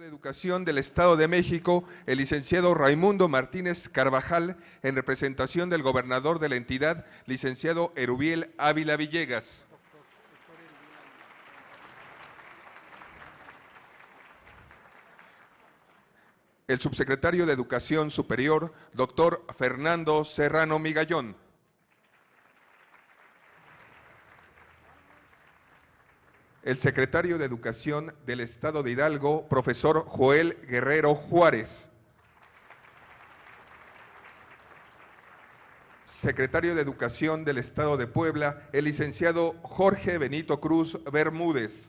Educación del Estado de México, el licenciado Raimundo Martínez Carvajal, en representación del gobernador de la entidad, licenciado Erubiel Ávila Villegas. El subsecretario de Educación Superior, doctor Fernando Serrano Migallón. El secretario de Educación del Estado de Hidalgo, profesor Joel Guerrero Juárez. Secretario de Educación del Estado de Puebla, el licenciado Jorge Benito Cruz Bermúdez.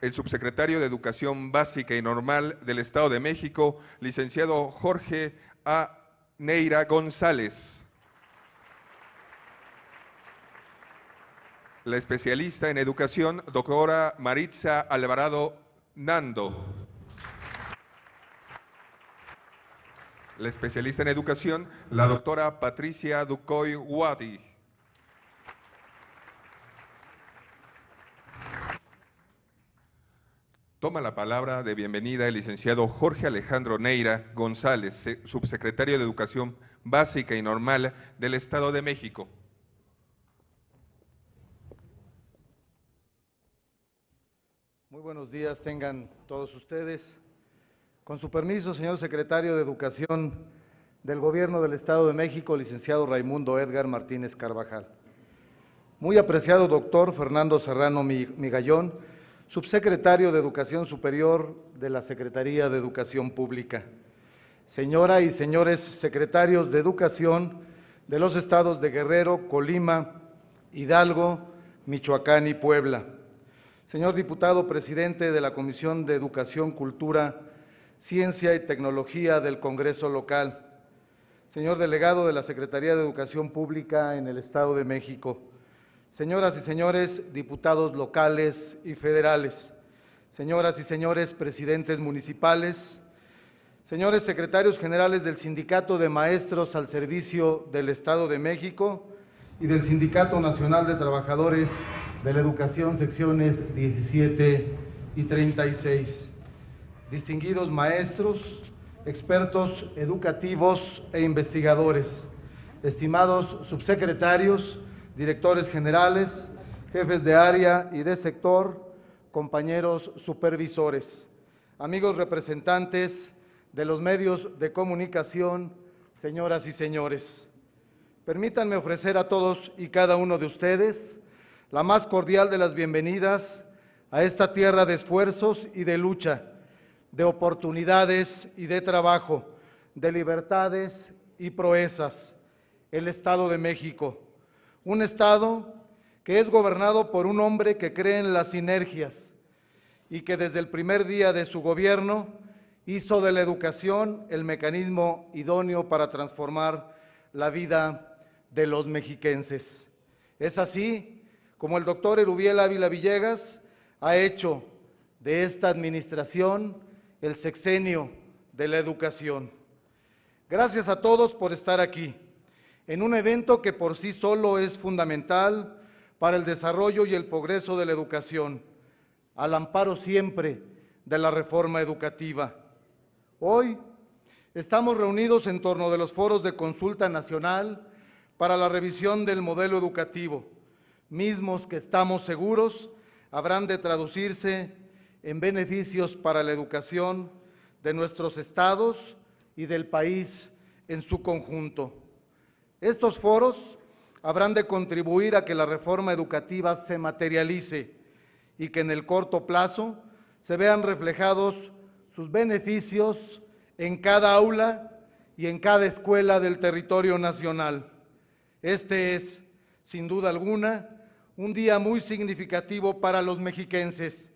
El subsecretario de Educación Básica y Normal del Estado de México, licenciado Jorge A. Neira González. La especialista en educación, doctora Maritza Alvarado Nando. La especialista en educación, la doctora Patricia Ducoy Wadi. Toma la palabra de bienvenida el licenciado Jorge Alejandro Neira González, subsecretario de Educación Básica y Normal del Estado de México. Muy buenos días tengan todos ustedes. Con su permiso, señor secretario de Educación del Gobierno del Estado de México, licenciado Raimundo Edgar Martínez Carvajal. Muy apreciado doctor Fernando Serrano Migallón, subsecretario de Educación Superior de la Secretaría de Educación Pública. Señora y señores secretarios de Educación de los estados de Guerrero, Colima, Hidalgo, Michoacán y Puebla. Señor diputado presidente de la Comisión de Educación, Cultura, Ciencia y Tecnología del Congreso local. Señor delegado de la Secretaría de Educación Pública en el Estado de México. Señoras y señores diputados locales y federales. Señoras y señores presidentes municipales. Señores secretarios generales del Sindicato de Maestros al Servicio del Estado de México y del Sindicato Nacional de Trabajadores de la Educación, secciones 17 y 36. Distinguidos maestros, expertos educativos e investigadores, estimados subsecretarios, directores generales, jefes de área y de sector, compañeros supervisores, amigos representantes de los medios de comunicación, señoras y señores. Permítanme ofrecer a todos y cada uno de ustedes la más cordial de las bienvenidas a esta tierra de esfuerzos y de lucha, de oportunidades y de trabajo, de libertades y proezas, el Estado de México. Un Estado que es gobernado por un hombre que cree en las sinergias y que desde el primer día de su gobierno hizo de la educación el mecanismo idóneo para transformar la vida de los mexiquenses. Es así como el doctor Erubiel Ávila Villegas ha hecho de esta administración el sexenio de la educación. Gracias a todos por estar aquí, en un evento que por sí solo es fundamental para el desarrollo y el progreso de la educación, al amparo siempre de la reforma educativa. Hoy estamos reunidos en torno de los foros de consulta nacional para la revisión del modelo educativo, mismos que estamos seguros habrán de traducirse en beneficios para la educación de nuestros estados y del país en su conjunto. Estos foros habrán de contribuir a que la reforma educativa se materialice y que en el corto plazo se vean reflejados sus beneficios en cada aula y en cada escuela del territorio nacional. Este es, sin duda alguna, un día muy significativo para los mexiquenses,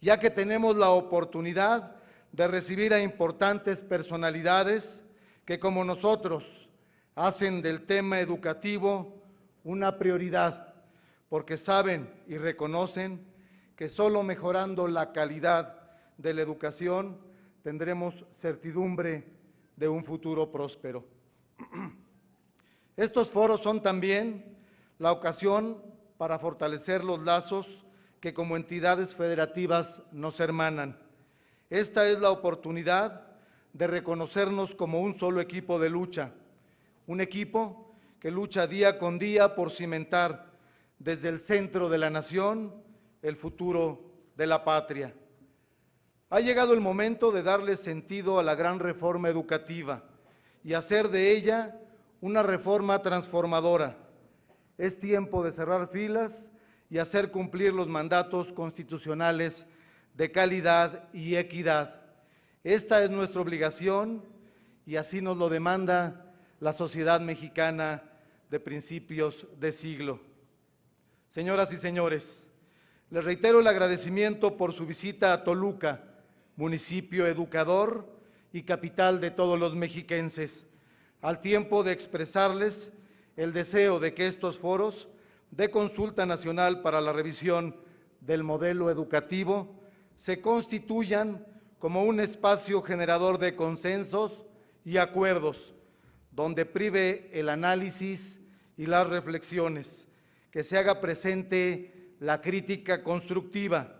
ya que tenemos la oportunidad de recibir a importantes personalidades que, como nosotros, hacen del tema educativo una prioridad, porque saben y reconocen que solo mejorando la calidad de la educación tendremos certidumbre de un futuro próspero. Estos foros son también la ocasión para fortalecer los lazos que como entidades federativas nos hermanan. Esta es la oportunidad de reconocernos como un solo equipo de lucha, un equipo que lucha día con día por cimentar desde el centro de la nación el futuro de la patria. Ha llegado el momento de darle sentido a la gran reforma educativa y hacer de ella una reforma transformadora. Es tiempo de cerrar filas y hacer cumplir los mandatos constitucionales de calidad y equidad. Esta es nuestra obligación y así nos lo demanda la sociedad mexicana de principios de siglo. Señoras y señores, les reitero el agradecimiento por su visita a Toluca, municipio educador y capital de todos los mexiquenses, al tiempo de expresarles el deseo de que estos foros de consulta nacional para la revisión del modelo educativo se constituyan como un espacio generador de consensos y acuerdos, donde prive el análisis y las reflexiones, que se haga presente la crítica constructiva,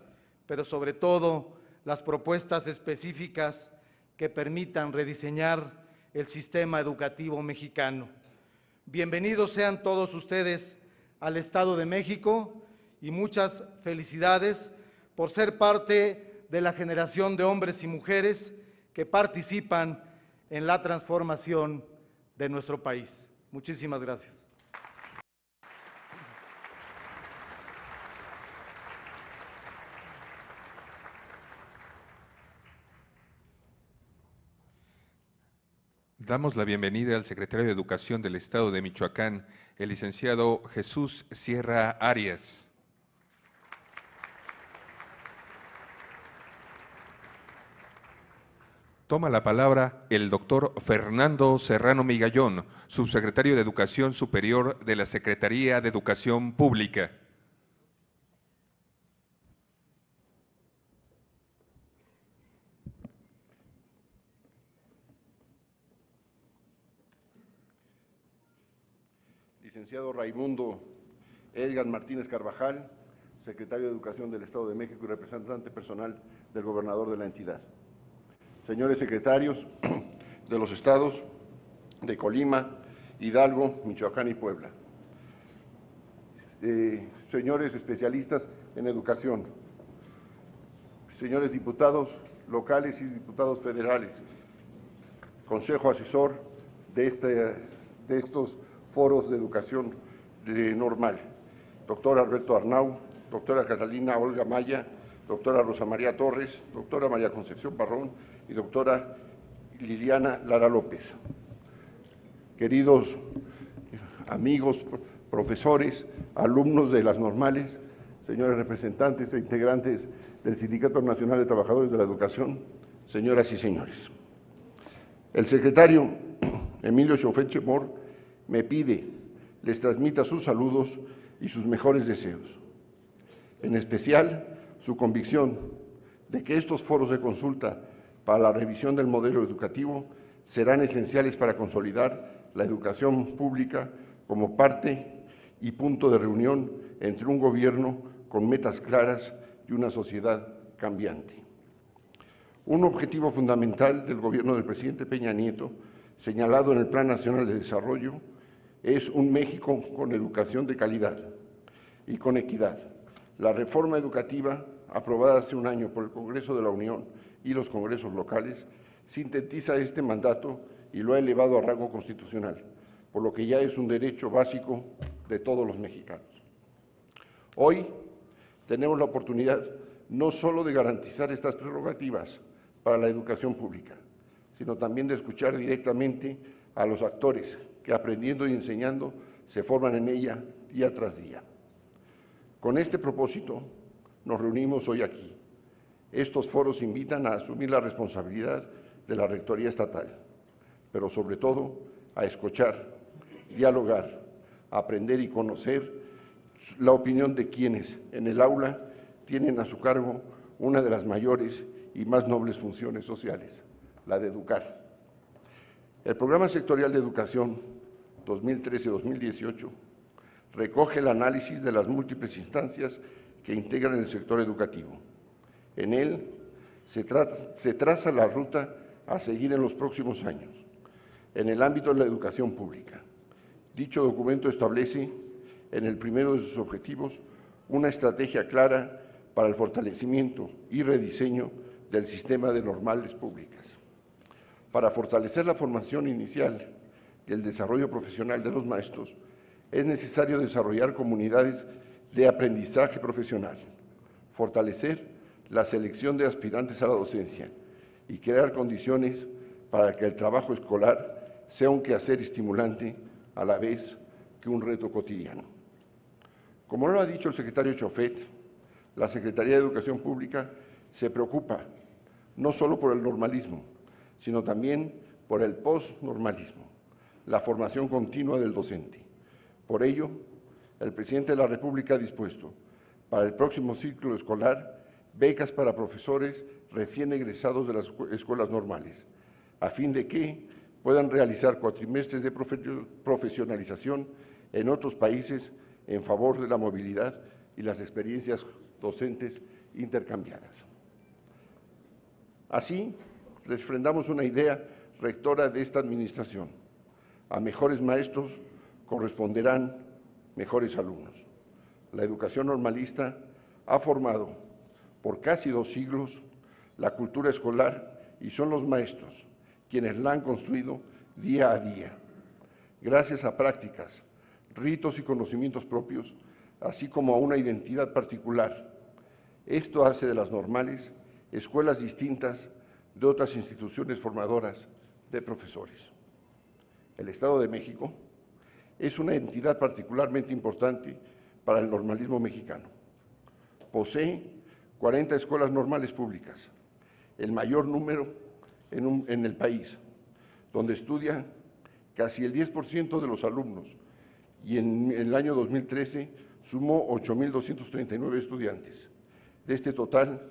pero sobre todo las propuestas específicas que permitan rediseñar el sistema educativo mexicano. Bienvenidos sean todos ustedes al Estado de México y muchas felicidades por ser parte de la generación de hombres y mujeres que participan en la transformación de nuestro país. Muchísimas gracias. Damos la bienvenida al secretario de Educación del Estado de Michoacán, el licenciado Jesús Sierra Arias. Toma la palabra el doctor Fernando Serrano Migallón, subsecretario de Educación Superior de la Secretaría de Educación Pública. Licenciado Raimundo Edgar Martínez Carvajal, secretario de Educación del Estado de México y representante personal del gobernador de la entidad. Señores secretarios de los estados de Colima, Hidalgo, Michoacán y Puebla. Señores especialistas en educación. Señores diputados locales y diputados federales. Consejo asesor de estos foros de educación normal. Doctor Alberto Arnau, doctora Catalina Olga Maya, doctora Rosa María Torres, doctora María Concepción Parrón y doctora Liliana Lara López. Queridos amigos, profesores, alumnos de las normales, señores representantes e integrantes del Sindicato Nacional de Trabajadores de la Educación, señoras y señores. El secretario Emilio Chofet Chemor me pide les transmita sus saludos y sus mejores deseos. En especial, su convicción de que estos foros de consulta para la revisión del modelo educativo serán esenciales para consolidar la educación pública como parte y punto de reunión entre un gobierno con metas claras y una sociedad cambiante. Un objetivo fundamental del gobierno del presidente Peña Nieto, señalado en el Plan Nacional de Desarrollo, es un México con educación de calidad y con equidad. La reforma educativa, aprobada hace un año por el Congreso de la Unión y los congresos locales, sintetiza este mandato y lo ha elevado a rango constitucional, por lo que ya es un derecho básico de todos los mexicanos. Hoy tenemos la oportunidad no solo de garantizar estas prerrogativas para la educación pública, sino también de escuchar directamente a los actores que aprendiendo y enseñando se forman en ella día tras día. Con este propósito nos reunimos hoy aquí. Estos foros invitan a asumir la responsabilidad de la Rectoría Estatal, pero sobre todo a escuchar, dialogar, aprender y conocer la opinión de quienes en el aula tienen a su cargo una de las mayores y más nobles funciones sociales, la de educar. El Programa Sectorial de Educación 2013-2018 recoge el análisis de las múltiples instancias que integran el sector educativo. En él se traza la ruta a seguir en los próximos años, en el ámbito de la educación pública. Dicho documento establece, en el primero de sus objetivos, una estrategia clara para el fortalecimiento y rediseño del sistema de normales públicas. Para fortalecer la formación inicial y el desarrollo profesional de los maestros, es necesario desarrollar comunidades de aprendizaje profesional, fortalecer la selección de aspirantes a la docencia y crear condiciones para que el trabajo escolar sea un quehacer estimulante a la vez que un reto cotidiano. Como lo ha dicho el secretario Chofet, la Secretaría de Educación Pública se preocupa no solo por el normalismo, sino también por el postnormalismo, la formación continua del docente. Por ello, el presidente de la República ha dispuesto para el próximo ciclo escolar becas para profesores recién egresados de las escuelas normales, a fin de que puedan realizar cuatrimestres de profesionalización en otros países en favor de la movilidad y las experiencias docentes intercambiadas. Así, refrendamos una idea rectora de esta administración. A mejores maestros corresponderán mejores alumnos. La educación normalista ha formado por casi 2 siglos la cultura escolar y son los maestros quienes la han construido día a día, gracias a prácticas, ritos y conocimientos propios, así como a una identidad particular. Esto hace de las normales escuelas distintas de otras instituciones formadoras de profesores. El Estado de México es una entidad particularmente importante para el normalismo mexicano. Posee 40 escuelas normales públicas, el mayor número en el país, donde estudia casi el 10% de los alumnos y en el año 2013 sumó 8,239 estudiantes. De este total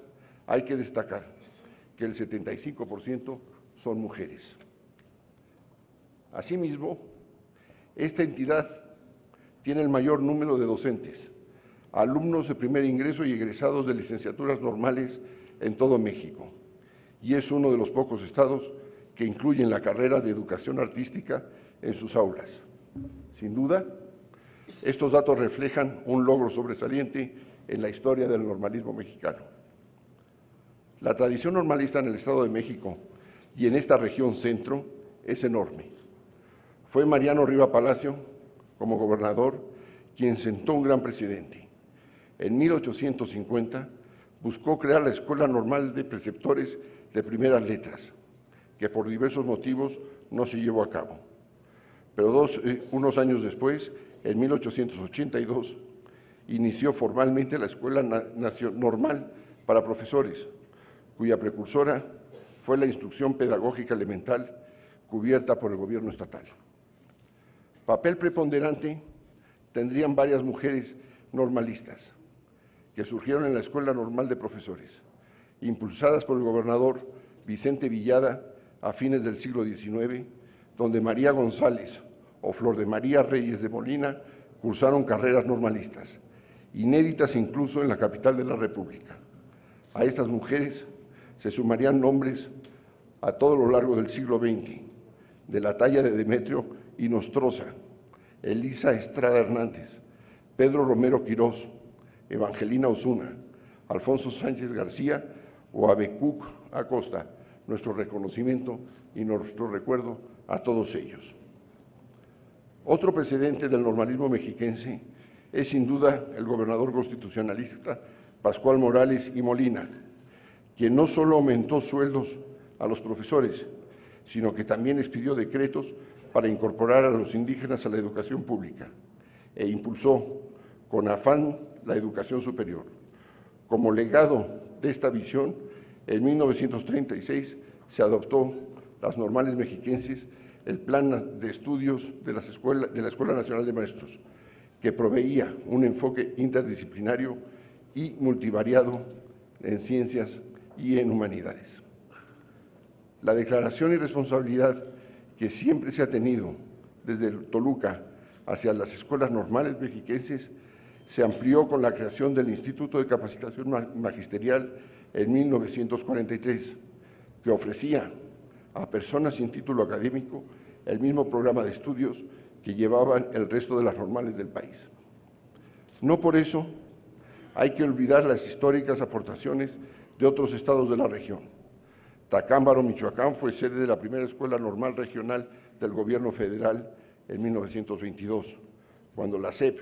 hay que destacar que el 75% son mujeres. Asimismo, esta entidad tiene el mayor número de docentes, alumnos de primer ingreso y egresados de licenciaturas normales en todo México, y es uno de los pocos estados que incluyen la carrera de educación artística en sus aulas. Sin duda, estos datos reflejan un logro sobresaliente en la historia del normalismo mexicano. La tradición normalista en el Estado de México y en esta región centro es enorme. Fue Mariano Riva Palacio, como gobernador, quien sentó un gran precedente. En 1850 buscó crear la Escuela Normal de Preceptores de Primeras Letras, que por diversos motivos no se llevó a cabo. Pero unos años después, en 1882, inició formalmente la Escuela Normal para Profesores, cuya precursora fue la Instrucción Pedagógica Elemental cubierta por el gobierno estatal. Papel preponderante tendrían varias mujeres normalistas que surgieron en la Escuela Normal de Profesores, impulsadas por el gobernador Vicente Villada a fines del siglo XIX, donde María González o Flor de María Reyes de Molina cursaron carreras normalistas, inéditas incluso en la capital de la República. A estas mujeres se sumarían nombres a todo lo largo del siglo XX, de la talla de Demetrio Inostroza, Elisa Estrada Hernández, Pedro Romero Quirós, Evangelina Osuna, Alfonso Sánchez García o Abecuc Acosta. Nuestro reconocimiento y nuestro recuerdo a todos ellos. Otro precedente del normalismo mexiquense es sin duda el gobernador constitucionalista Pascual Morales y Molina, quien no solo aumentó sueldos a los profesores, sino que también expidió decretos para incorporar a los indígenas a la educación pública e impulsó con afán la educación superior. Como legado de esta visión, en 1936 se adoptó las normales mexiquenses, el plan de estudios de la Escuela Nacional de Maestros, que proveía un enfoque interdisciplinario y multivariado en ciencias y en humanidades. La declaración y responsabilidad que siempre se ha tenido desde Toluca hacia las escuelas normales mexiquenses se amplió con la creación del Instituto de Capacitación Magisterial en 1943, que ofrecía a personas sin título académico el mismo programa de estudios que llevaban el resto de las normales del país. No por eso hay que olvidar las históricas aportaciones de otros estados de la región. Tacámbaro, Michoacán, fue sede de la primera escuela normal regional del gobierno federal en 1922, cuando la SEP,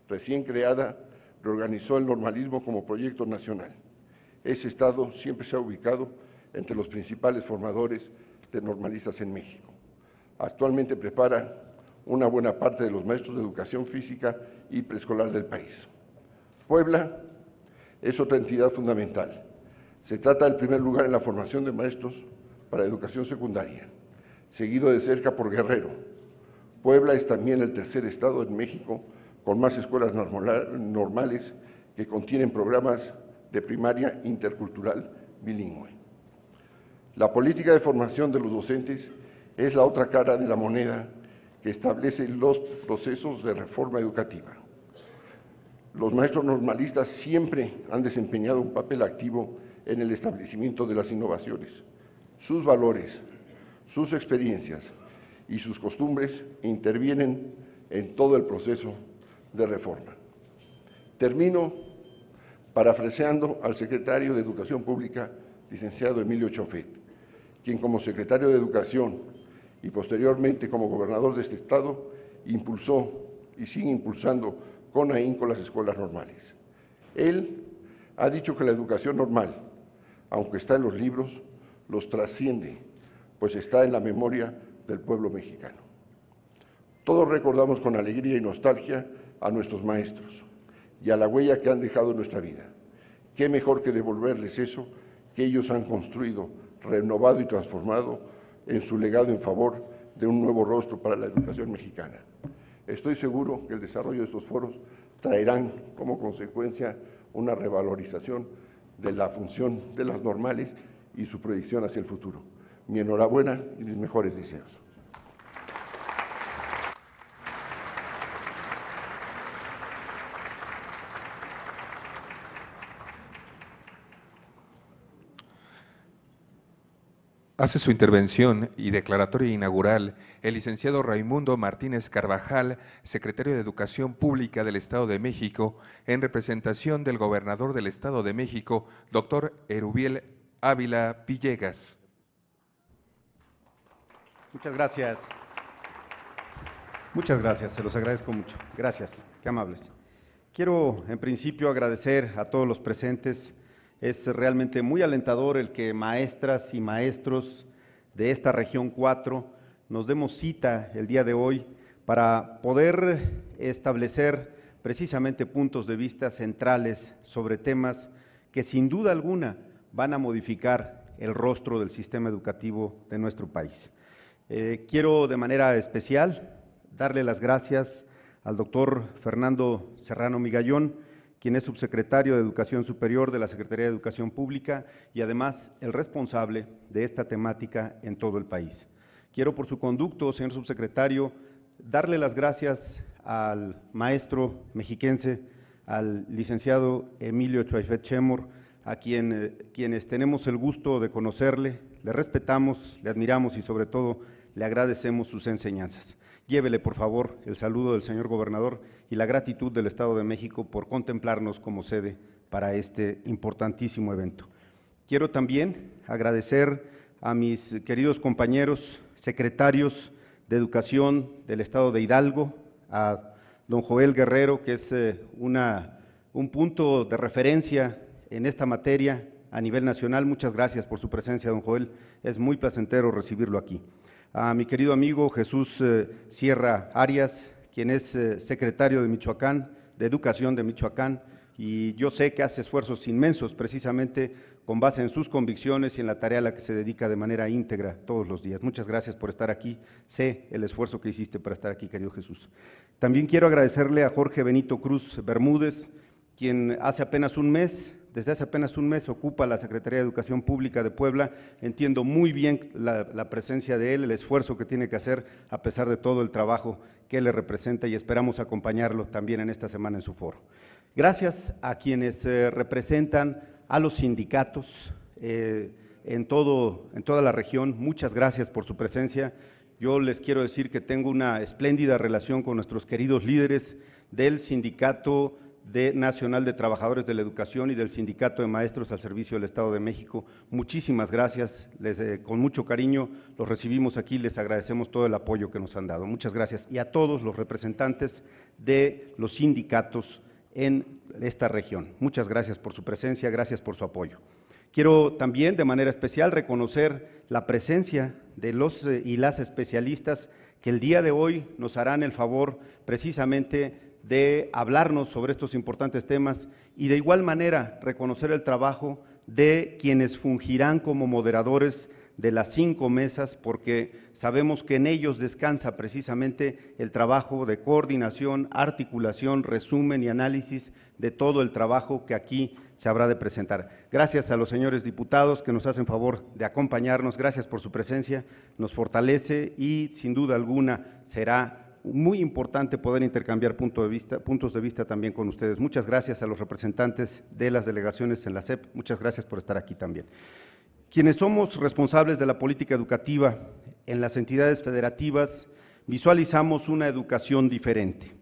recién creada, reorganizó el normalismo como proyecto nacional. Ese estado siempre se ha ubicado entre los principales formadores de normalistas en México. Actualmente prepara una buena parte de los maestros de educación física y preescolar del país. Puebla es otra entidad fundamental. Se trata del primer lugar en la formación de maestros para educación secundaria, seguido de cerca por Guerrero. Puebla es también el tercer estado en México con más escuelas normales que contienen programas de primaria intercultural bilingüe. La política de formación de los docentes es la otra cara de la moneda que establece los procesos de reforma educativa. Los maestros normalistas siempre han desempeñado un papel activo en el establecimiento de las innovaciones. Sus valores, sus experiencias y sus costumbres intervienen en todo el proceso de reforma. Termino parafraseando al secretario de Educación Pública, licenciado Emilio Chofet, quien como secretario de Educación y posteriormente como gobernador de este estado, impulsó y sigue impulsando con ahínco las escuelas normales. Él ha dicho que la educación normal, aunque está en los libros, los trasciende, pues está en la memoria del pueblo mexicano. Todos recordamos con alegría y nostalgia a nuestros maestros y a la huella que han dejado en nuestra vida. Qué mejor que devolverles eso que ellos han construido, renovado y transformado en su legado en favor de un nuevo rostro para la educación mexicana. Estoy seguro que el desarrollo de estos foros traerán como consecuencia una revalorización de la función de las normales y su proyección hacia el futuro. Mi enhorabuena y mis mejores deseos. Hace su intervención y declaratoria inaugural el licenciado Raimundo Martínez Carvajal, secretario de Educación Pública del Estado de México, en representación del gobernador del Estado de México, doctor Erubiel Ávila Villegas. Muchas gracias. Muchas gracias, se los agradezco mucho. Gracias, qué amables. Quiero en principio agradecer a todos los presentes. Es realmente muy alentador el que maestras y maestros de esta región 4 nos demos cita el día de hoy para poder establecer precisamente puntos de vista centrales sobre temas que sin duda alguna van a modificar el rostro del sistema educativo de nuestro país. Quiero de manera especial darle las gracias al doctor Fernando Serrano Migallón, quien es subsecretario de Educación Superior de la Secretaría de Educación Pública y además el responsable de esta temática en todo el país. Quiero por su conducto, señor subsecretario, darle las gracias al maestro mexiquense, al licenciado Emilio Chofet Chemor, a quienes tenemos el gusto de conocerle, le respetamos, le admiramos y sobre todo le agradecemos sus enseñanzas. Llévele, por favor, el saludo del señor gobernador y la gratitud del Estado de México por contemplarnos como sede para este importantísimo evento. Quiero también agradecer a mis queridos compañeros secretarios de Educación del Estado de Hidalgo, a don Joel Guerrero, que es un punto de referencia en esta materia a nivel nacional. Muchas gracias por su presencia, don Joel. Es muy placentero recibirlo aquí. A mi querido amigo Jesús Sierra Arias, quien es secretario de Michoacán, de Educación de Michoacán, y yo sé que hace esfuerzos inmensos precisamente con base en sus convicciones y en la tarea a la que se dedica de manera íntegra todos los días. Muchas gracias por estar aquí, sé el esfuerzo que hiciste para estar aquí, querido Jesús. También quiero agradecerle a Jorge Benito Cruz Bermúdez, quien hace apenas un mes desde hace apenas un mes ocupa la Secretaría de Educación Pública de Puebla. Entiendo muy bien la presencia de él, el esfuerzo que tiene que hacer a pesar de todo el trabajo que le representa, y esperamos acompañarlo también en esta semana en su foro. Gracias a quienes representan a los sindicatos en toda la región. Muchas gracias por su presencia. Yo les quiero decir que tengo una espléndida relación con nuestros queridos líderes del Sindicato Nacional de Trabajadores de la Educación y del Sindicato de Maestros al Servicio del Estado de México. Muchísimas gracias, con mucho cariño los recibimos aquí, les agradecemos todo el apoyo que nos han dado. Muchas gracias. Y a todos los representantes de los sindicatos en esta región. Muchas gracias por su presencia, gracias por su apoyo. Quiero también de manera especial reconocer la presencia de los y las especialistas que el día de hoy nos harán el favor precisamente de hablarnos sobre estos importantes temas, y de igual manera reconocer el trabajo de quienes fungirán como moderadores de las 5 mesas, porque sabemos que en ellos descansa precisamente el trabajo de coordinación, articulación, resumen y análisis de todo el trabajo que aquí se habrá de presentar. Gracias a los señores diputados que nos hacen favor de acompañarnos, gracias por su presencia, nos fortalece y sin duda alguna será muy importante poder intercambiar puntos de vista también con ustedes. Muchas gracias a los representantes de las delegaciones en la SEP, muchas gracias por estar aquí también. Quienes somos responsables de la política educativa en las entidades federativas, visualizamos una educación diferente,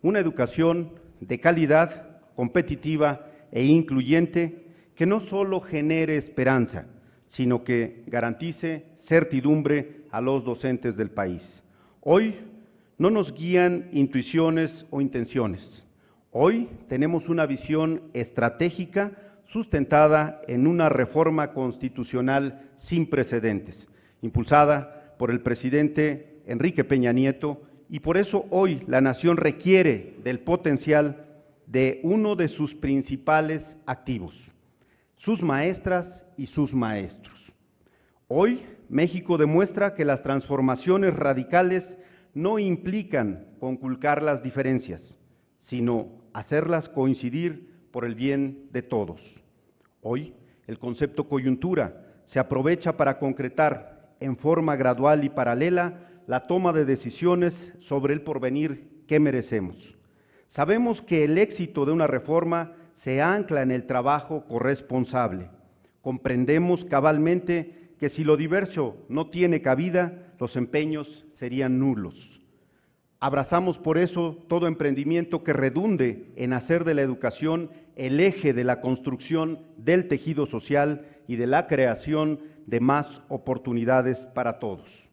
una educación de calidad, competitiva e incluyente, que no solo genere esperanza, sino que garantice certidumbre a los docentes del país. Hoy no nos guían intuiciones o intenciones. Hoy tenemos una visión estratégica sustentada en una reforma constitucional sin precedentes, impulsada por el presidente Enrique Peña Nieto, y por eso hoy la nación requiere del potencial de uno de sus principales activos, sus maestras y sus maestros. Hoy México demuestra que las transformaciones radicales no implican conculcar las diferencias, sino hacerlas coincidir por el bien de todos. Hoy, el concepto coyuntura se aprovecha para concretar en forma gradual y paralela la toma de decisiones sobre el porvenir que merecemos. Sabemos que el éxito de una reforma se ancla en el trabajo corresponsable. Comprendemos cabalmente que si lo diverso no tiene cabida, los empeños serían nulos. Abrazamos por eso todo emprendimiento que redunde en hacer de la educación el eje de la construcción del tejido social y de la creación de más oportunidades para todos.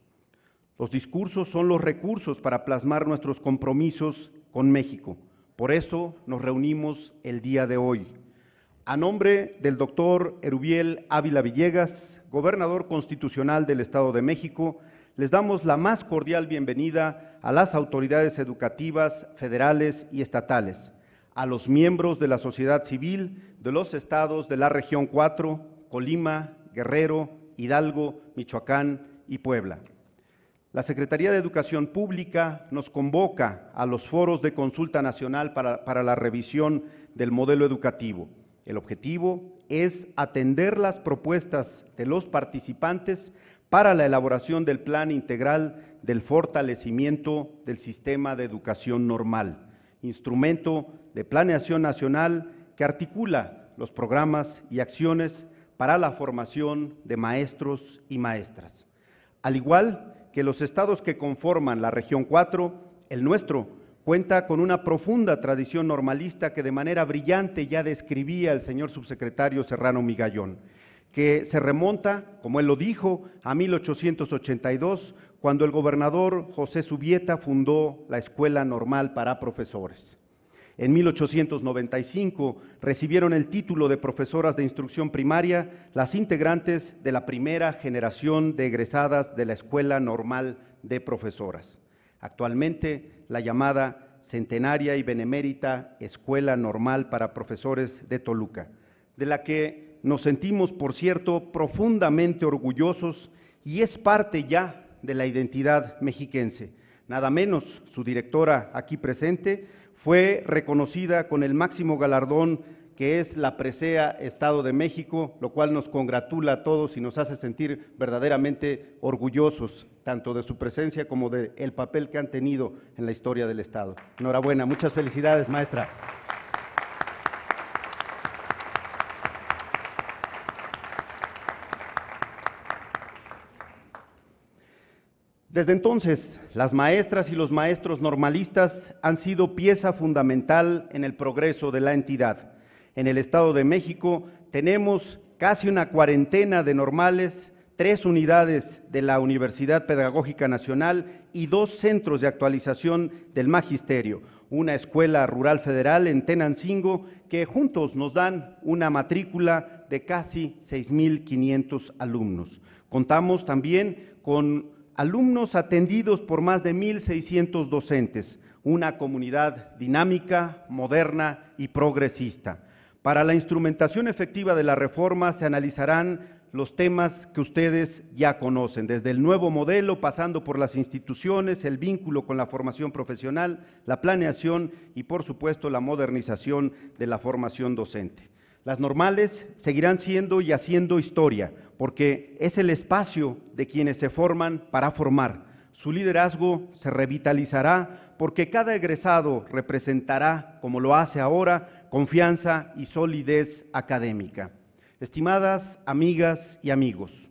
Los discursos son los recursos para plasmar nuestros compromisos con México. Por eso nos reunimos el día de hoy. A nombre del doctor Erubiel Ávila Villegas, gobernador constitucional del Estado de México, les damos la más cordial bienvenida a las autoridades educativas federales y estatales, a los miembros de la sociedad civil de los estados de la región 4, Colima, Guerrero, Hidalgo, Michoacán y Puebla. La Secretaría de Educación Pública nos convoca a los foros de consulta nacional para la revisión del modelo educativo. El objetivo es atender las propuestas de los participantes para la elaboración del Plan Integral del Fortalecimiento del Sistema de Educación Normal, instrumento de planeación nacional que articula los programas y acciones para la formación de maestros y maestras. Al igual que los estados que conforman la región 4, el nuestro cuenta con una profunda tradición normalista que de manera brillante ya describía el señor subsecretario Serrano Migallón, que se remonta, como él lo dijo, a 1882, cuando el gobernador José Subieta fundó la Escuela Normal para Profesores. En 1895 recibieron el título de profesoras de instrucción primaria las integrantes de la primera generación de egresadas de la Escuela Normal de Profesoras. Actualmente, la llamada centenaria y benemérita Escuela Normal para Profesores de Toluca, de la que nos sentimos, por cierto, profundamente orgullosos y es parte ya de la identidad mexiquense. Nada menos, su directora aquí presente fue reconocida con el máximo galardón que es la presea Estado de México, lo cual nos congratula a todos y nos hace sentir verdaderamente orgullosos, tanto de su presencia como del papel que han tenido en la historia del Estado. Enhorabuena, muchas felicidades, maestra. Desde entonces, las maestras y los maestros normalistas han sido pieza fundamental en el progreso de la entidad. En el Estado de México tenemos casi una cuarentena de normales, 3 unidades de la Universidad Pedagógica Nacional y 2 centros de actualización del magisterio, una escuela rural federal en Tenancingo, que juntos nos dan una matrícula de casi 6,500 alumnos. Contamos también con alumnos atendidos por más de 1,600 docentes, una comunidad dinámica, moderna y progresista. Para la instrumentación efectiva de la reforma se analizarán los temas que ustedes ya conocen, desde el nuevo modelo, pasando por las instituciones, el vínculo con la formación profesional, la planeación y, por supuesto, la modernización de la formación docente. Las normales seguirán siendo y haciendo historia, porque es el espacio de quienes se forman para formar. Su liderazgo se revitalizará porque cada egresado representará, como lo hace ahora, confianza y solidez académica. Estimadas amigas y amigos,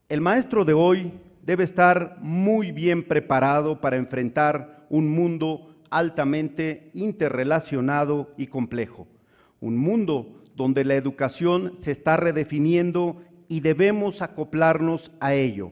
el maestro de hoy debe estar muy bien preparado para enfrentar un mundo altamente interrelacionado y complejo, un mundo donde la educación se está redefiniendo y debemos acoplarnos a ello.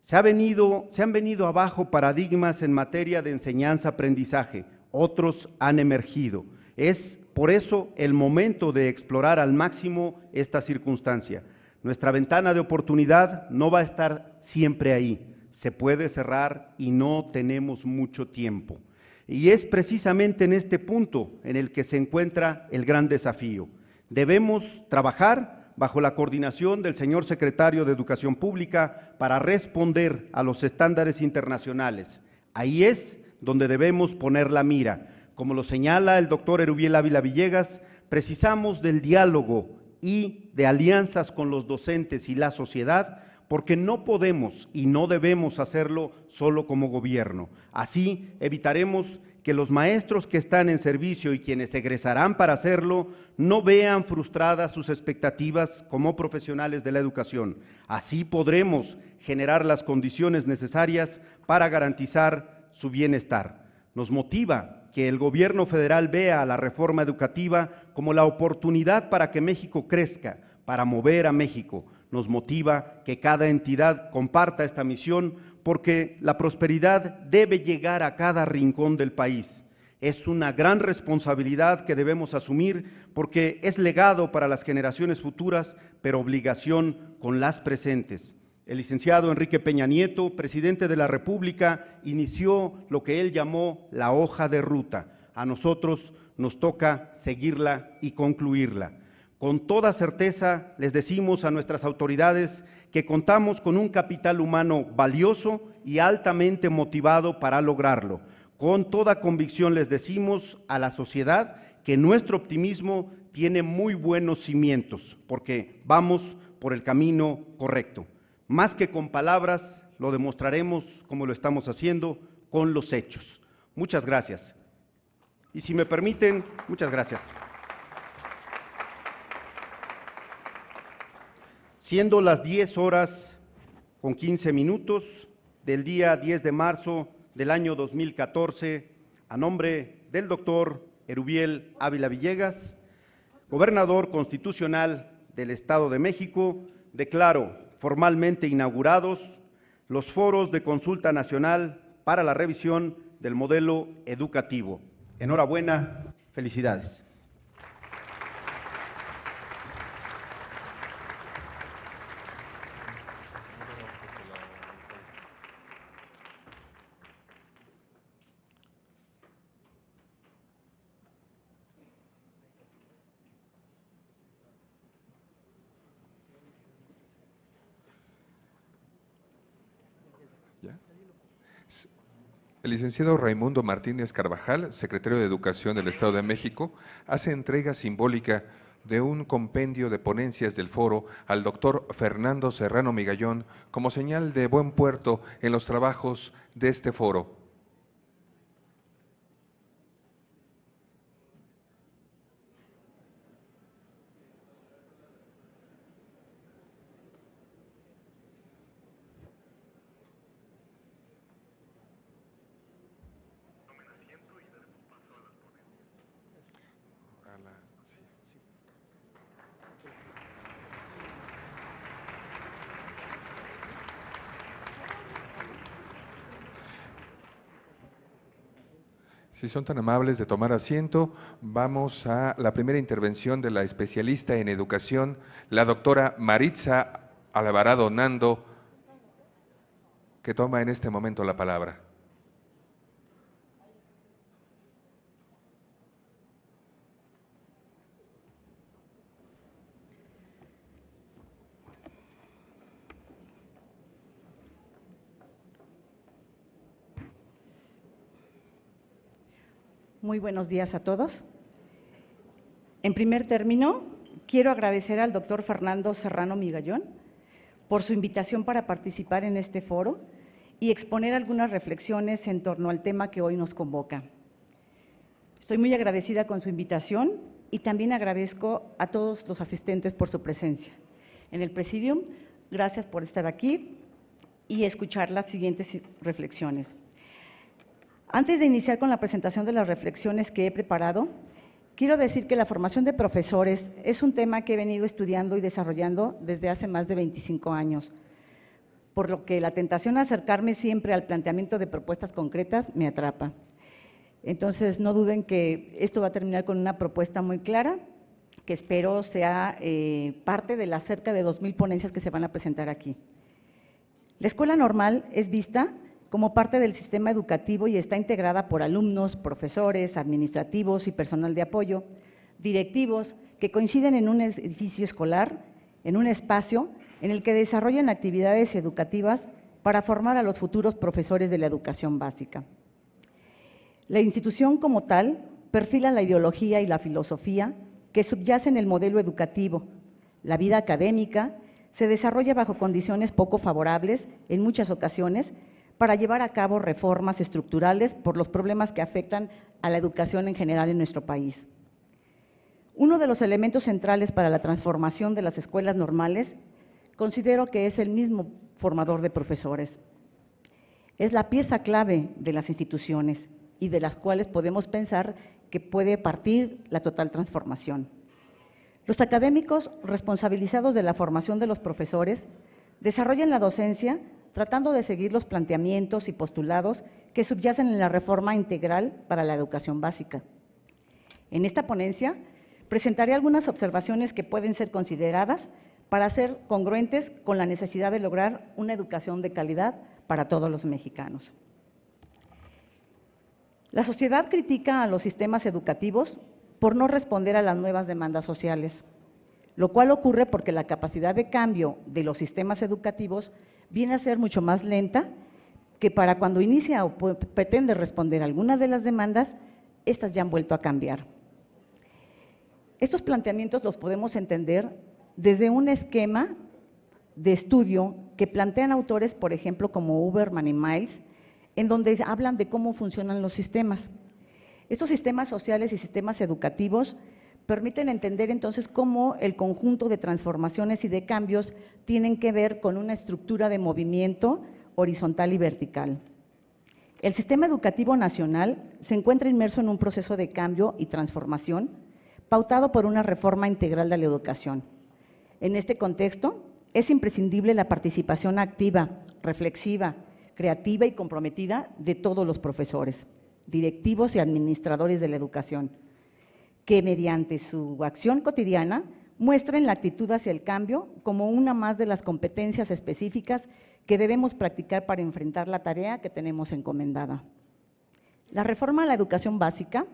Se han venido abajo paradigmas en materia de enseñanza-aprendizaje, otros han emergido. Es por eso el momento de explorar al máximo esta circunstancia. Nuestra ventana de oportunidad no va a estar siempre ahí, se puede cerrar y no tenemos mucho tiempo. Y es precisamente en este punto en el que se encuentra el gran desafío. Debemos trabajar bajo la coordinación del señor secretario de Educación Pública para responder a los estándares internacionales. Ahí es donde debemos poner la mira. Como lo señala el doctor Erubiel Ávila Villegas, precisamos del diálogo y de alianzas con los docentes y la sociedad, porque no podemos y no debemos hacerlo solo como gobierno. Así evitaremos que los maestros que están en servicio y quienes egresarán para hacerlo no vean frustradas sus expectativas como profesionales de la educación. Así podremos generar las condiciones necesarias para garantizar su bienestar. Nos motiva que el gobierno federal vea a la reforma educativa como la oportunidad para que México crezca, para mover a México. Nos motiva que cada entidad comparta esta misión porque la prosperidad debe llegar a cada rincón del país. Es una gran responsabilidad que debemos asumir porque es legado para las generaciones futuras, pero obligación con las presentes. El licenciado Enrique Peña Nieto, presidente de la República, inició lo que él llamó la hoja de ruta. A nosotros nos toca seguirla y concluirla. Con toda certeza les decimos a nuestras autoridades que contamos con un capital humano valioso y altamente motivado para lograrlo. Con toda convicción les decimos a la sociedad que nuestro optimismo tiene muy buenos cimientos, porque vamos por el camino correcto. Más que con palabras, lo demostraremos, como lo estamos haciendo, con los hechos. Muchas gracias. Y si me permiten, muchas gracias. Siendo las 10:15 del día 10 de marzo del año 2014, a nombre del doctor Erubiel Ávila Villegas, gobernador constitucional del Estado de México, declaro formalmente inaugurados los foros de consulta nacional para la revisión del modelo educativo. Enhorabuena, felicidades. El licenciado Raimundo Martínez Carvajal, secretario de Educación del Estado de México, hace entrega simbólica de un compendio de ponencias del foro al doctor Fernando Serrano Migallón como señal de buen puerto en los trabajos de este foro. Si son tan amables de tomar asiento, vamos a la primera intervención de la especialista en educación, la doctora Maritza Alvarado Nando, que toma en este momento la palabra. Muy buenos días a todos. En primer término, quiero agradecer al doctor Fernando Serrano Migallón por su invitación para participar en este foro y exponer algunas reflexiones en torno al tema que hoy nos convoca. Estoy muy agradecida con su invitación y también agradezco a todos los asistentes por su presencia. En el Presidium, gracias por estar aquí y escuchar las siguientes reflexiones. Antes de iniciar con la presentación de las reflexiones que he preparado, quiero decir que la formación de profesores es un tema que he venido estudiando y desarrollando desde hace más de 25 años, por lo que la tentación a acercarme siempre al planteamiento de propuestas concretas me atrapa. Entonces, no duden que esto va a terminar con una propuesta muy clara, que espero sea parte de las cerca de 2,000 ponencias que se van a presentar aquí. La escuela normal es vista como parte del sistema educativo y está integrada por alumnos, profesores, administrativos y personal de apoyo, directivos que coinciden en un edificio escolar, en un espacio en el que desarrollan actividades educativas para formar a los futuros profesores de la educación básica. La institución como tal perfila la ideología y la filosofía que subyace en el modelo educativo. La vida académica se desarrolla bajo condiciones poco favorables en muchas ocasiones para llevar a cabo reformas estructurales por los problemas que afectan a la educación en general en nuestro país. Uno de los elementos centrales para la transformación de las escuelas normales considero que es el mismo formador de profesores. Es la pieza clave de las instituciones y de las cuales podemos pensar que puede partir la total transformación. Los académicos responsabilizados de la formación de los profesores desarrollan la docencia tratando de seguir los planteamientos y postulados que subyacen en la reforma integral para la educación básica. En esta ponencia presentaré algunas observaciones que pueden ser consideradas para ser congruentes con la necesidad de lograr una educación de calidad para todos los mexicanos. La sociedad critica a los sistemas educativos por no responder a las nuevas demandas sociales, lo cual ocurre porque la capacidad de cambio de los sistemas educativos viene a ser mucho más lenta que para cuando inicia o pretende responder a alguna de las demandas, estas ya han vuelto a cambiar. Estos planteamientos los podemos entender desde un esquema de estudio que plantean autores, por ejemplo, como Huberman y Miles, en donde hablan de cómo funcionan los sistemas. Estos sistemas sociales y sistemas educativos permiten entender entonces cómo el conjunto de transformaciones y de cambios tienen que ver con una estructura de movimiento horizontal y vertical. El sistema educativo nacional se encuentra inmerso en un proceso de cambio y transformación pautado por una reforma integral de la educación. En este contexto, es imprescindible la participación activa, reflexiva, creativa y comprometida de todos los profesores, directivos y administradores de la educación, que mediante su acción cotidiana muestren la actitud hacia el cambio como una más de las competencias específicas que debemos practicar para enfrentar la tarea que tenemos encomendada. La reforma a la educación básica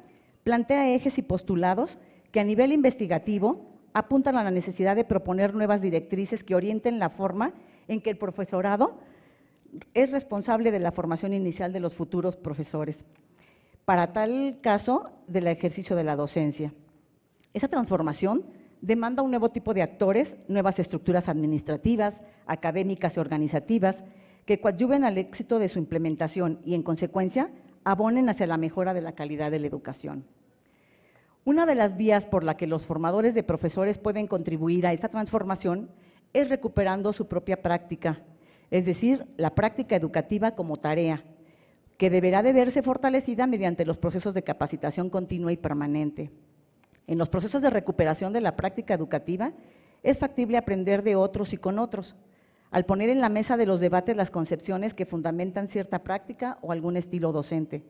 plantea ejes y postulados que a nivel investigativo apuntan a la necesidad de proponer nuevas directrices que orienten la forma en que el profesorado es responsable de la formación inicial de los futuros profesores, para tal caso del ejercicio de la docencia. Esa transformación demanda un nuevo tipo de actores, nuevas estructuras administrativas, académicas y organizativas que coadyuven al éxito de su implementación y, en consecuencia, abonen hacia la mejora de la calidad de la educación. Una de las vías por la que los formadores de profesores pueden contribuir a esta transformación es recuperando su propia práctica, es decir, la práctica educativa como tarea, que deberá de verse fortalecida mediante los procesos de capacitación continua y permanente. En los procesos de recuperación de la práctica educativa es factible aprender de otros y con otros, al poner en la mesa de los debates las concepciones que fundamentan cierta práctica o algún estilo docente.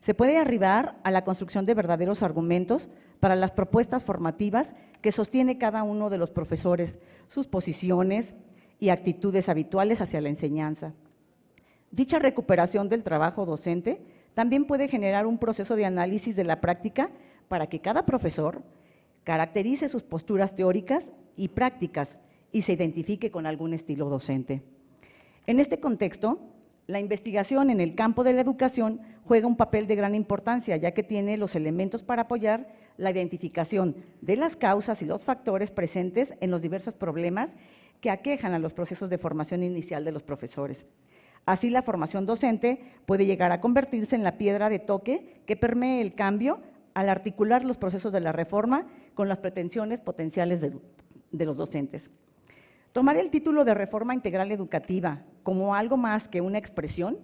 Se puede arribar a la construcción de verdaderos argumentos para las propuestas formativas que sostiene cada uno de los profesores, sus posiciones y actitudes habituales hacia la enseñanza. Dicha recuperación del trabajo docente también puede generar un proceso de análisis de la práctica para que cada profesor caracterice sus posturas teóricas y prácticas y se identifique con algún estilo docente. En este contexto, la investigación en el campo de la educación juega un papel de gran importancia, ya que tiene los elementos para apoyar la identificación de las causas y los factores presentes en los diversos problemas que aquejan a los procesos de formación inicial de los profesores. Así, la formación docente puede llegar a convertirse en la piedra de toque que permee el cambio al articular los procesos de la reforma con las pretensiones potenciales de los docentes. Tomar el título de reforma integral educativa como algo más que una expresión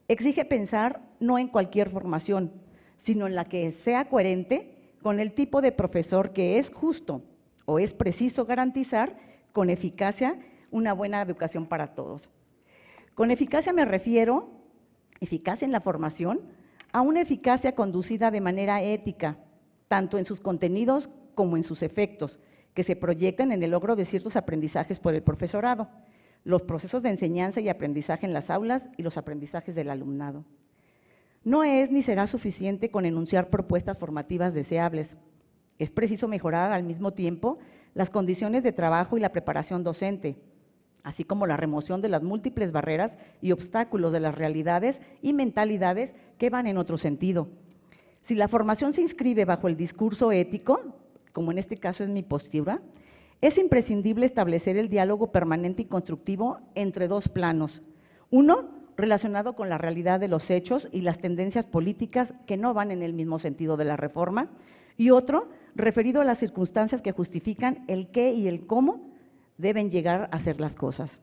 exige pensar no en cualquier formación, sino en la que sea coherente con el tipo de profesor que es justo o es preciso garantizar con eficacia una buena educación para todos. Con eficacia me refiero, eficacia en la formación, a una eficacia conducida de manera ética, tanto en sus contenidos como en sus efectos, que se proyectan en el logro de ciertos aprendizajes por el profesorado, los procesos de enseñanza y aprendizaje en las aulas y los aprendizajes del alumnado. No es ni será suficiente con enunciar propuestas formativas deseables. Es preciso mejorar al mismo tiempo las condiciones de trabajo y la preparación docente, así como la remoción de las múltiples barreras y obstáculos de las realidades y mentalidades que van en otro sentido. Si la formación se inscribe bajo el discurso ético, como en este caso es mi postura, es imprescindible establecer el diálogo permanente y constructivo entre dos planos. Uno, relacionado con la realidad de los hechos y las tendencias políticas que no van en el mismo sentido de la reforma, y otro, referido a las circunstancias que justifican el qué y el cómo deben llegar a ser las cosas.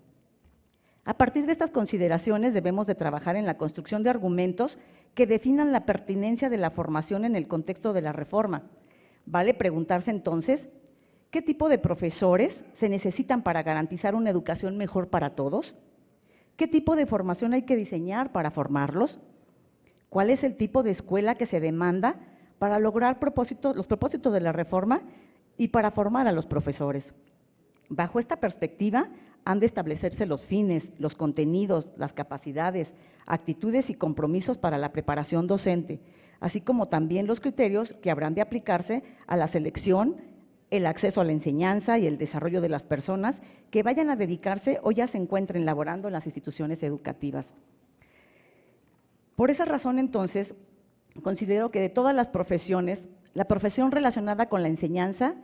A partir de estas consideraciones debemos de trabajar en la construcción de argumentos que definan la pertinencia de la formación en el contexto de la reforma. Vale preguntarse entonces, ¿qué tipo de profesores se necesitan para garantizar una educación mejor para todos? ¿Qué tipo de formación hay que diseñar para formarlos? ¿Cuál es el tipo de escuela que se demanda para lograr los propósitos de la reforma y para formar a los profesores? Bajo esta perspectiva, han de establecerse los fines, los contenidos, las capacidades, actitudes y compromisos para la preparación docente, así como también los criterios que habrán de aplicarse a la selección, el acceso a la enseñanza y el desarrollo de las personas que vayan a dedicarse o ya se encuentren laborando en las instituciones educativas. Por esa razón, entonces, considero que de todas las profesiones, la profesión relacionada con la enseñanza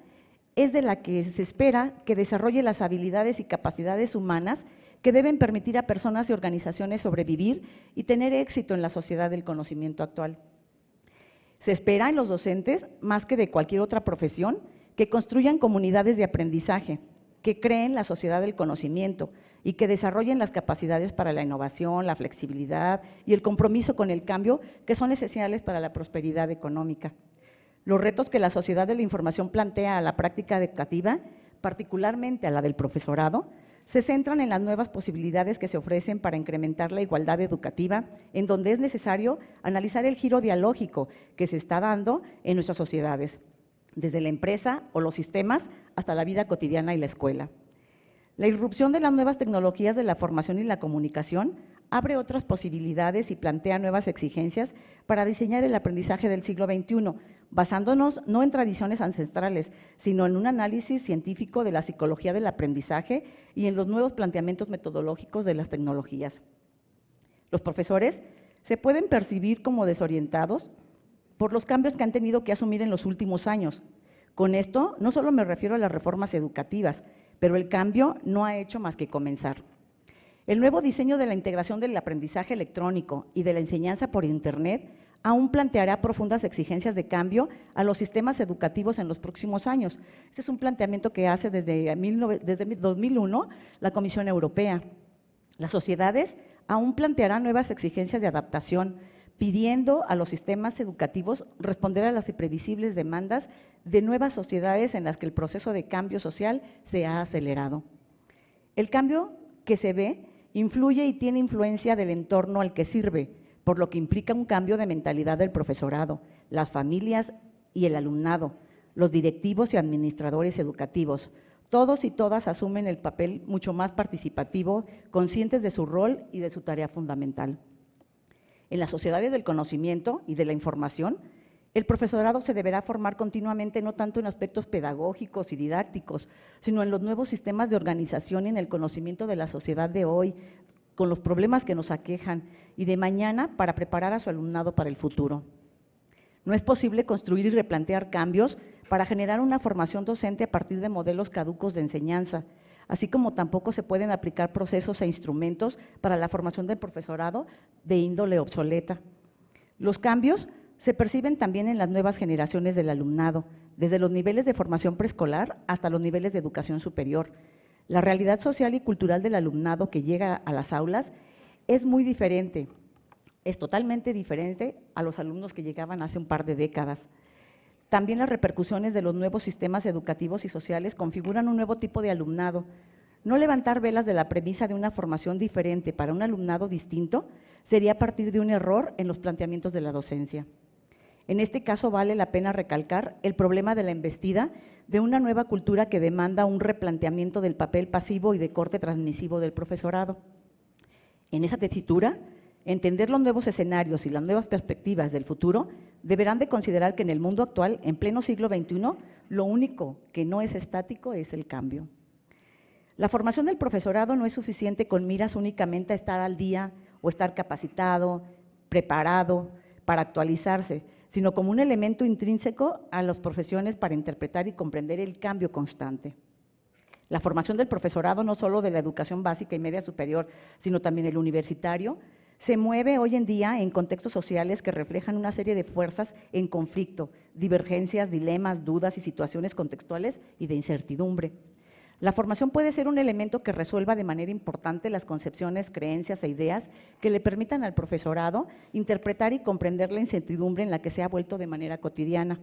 es de la que se espera que desarrolle las habilidades y capacidades humanas que deben permitir a personas y organizaciones sobrevivir y tener éxito en la sociedad del conocimiento actual. Se espera en los docentes, más que de cualquier otra profesión, que construyan comunidades de aprendizaje, que creen la sociedad del conocimiento y que desarrollen las capacidades para la innovación, la flexibilidad y el compromiso con el cambio que son esenciales para la prosperidad económica. Los retos que la sociedad de la información plantea a la práctica educativa, particularmente a la del profesorado, se centran en las nuevas posibilidades que se ofrecen para incrementar la igualdad educativa, en donde es necesario analizar el giro dialógico que se está dando en nuestras sociedades, desde la empresa o los sistemas hasta la vida cotidiana y la escuela. La irrupción de las nuevas tecnologías de la formación y la comunicación abre otras posibilidades y plantea nuevas exigencias para diseñar el aprendizaje del siglo XXI, basándonos no en tradiciones ancestrales, sino en un análisis científico de la psicología del aprendizaje y en los nuevos planteamientos metodológicos de las tecnologías. Los profesores se pueden percibir como desorientados por los cambios que han tenido que asumir en los últimos años. Con esto no solo me refiero a las reformas educativas, pero el cambio no ha hecho más que comenzar. El nuevo diseño de la integración del aprendizaje electrónico y de la enseñanza por Internet aún planteará profundas exigencias de cambio a los sistemas educativos en los próximos años. Este es un planteamiento que hace desde 2001 la Comisión Europea. Las sociedades aún plantearán nuevas exigencias de adaptación, pidiendo a los sistemas educativos responder a las imprevisibles demandas de nuevas sociedades en las que el proceso de cambio social se ha acelerado. El cambio que se ve influye y tiene influencia del entorno al que sirve, por lo que implica un cambio de mentalidad del profesorado, las familias y el alumnado, los directivos y administradores educativos. Todos y todas asumen el papel mucho más participativo, conscientes de su rol y de su tarea fundamental. En las sociedades del conocimiento y de la información, el profesorado se deberá formar continuamente no tanto en aspectos pedagógicos y didácticos, sino en los nuevos sistemas de organización y en el conocimiento de la sociedad de hoy, con los problemas que nos aquejan y de mañana para preparar a su alumnado para el futuro. No es posible construir y replantear cambios para generar una formación docente a partir de modelos caducos de enseñanza, así como tampoco se pueden aplicar procesos e instrumentos para la formación del profesorado de índole obsoleta. Los cambios se perciben también en las nuevas generaciones del alumnado, desde los niveles de formación preescolar hasta los niveles de educación superior. La realidad social y cultural del alumnado que llega a las aulas es muy diferente, es totalmente diferente a los alumnos que llegaban hace un par de décadas. También las repercusiones de los nuevos sistemas educativos y sociales configuran un nuevo tipo de alumnado. No levantar velas de la premisa de una formación diferente para un alumnado distinto sería partir de un error en los planteamientos de la docencia. En este caso vale la pena recalcar el problema de la embestida de una nueva cultura que demanda un replanteamiento del papel pasivo y de corte transmisivo del profesorado. En esa tesitura, entender los nuevos escenarios y las nuevas perspectivas del futuro deberán de considerar que en el mundo actual, en pleno siglo XXI, lo único que no es estático es el cambio. La formación del profesorado no es suficiente con miras únicamente a estar al día o estar capacitado, preparado para actualizarse, sino como un elemento intrínseco a las profesiones para interpretar y comprender el cambio constante. La formación del profesorado, no solo de la educación básica y media superior, sino también el universitario, se mueve hoy en día en contextos sociales que reflejan una serie de fuerzas en conflicto, divergencias, dilemas, dudas y situaciones contextuales y de incertidumbre. La formación puede ser un elemento que resuelva de manera importante las concepciones, creencias e ideas que le permitan al profesorado interpretar y comprender la incertidumbre en la que se ha vuelto de manera cotidiana.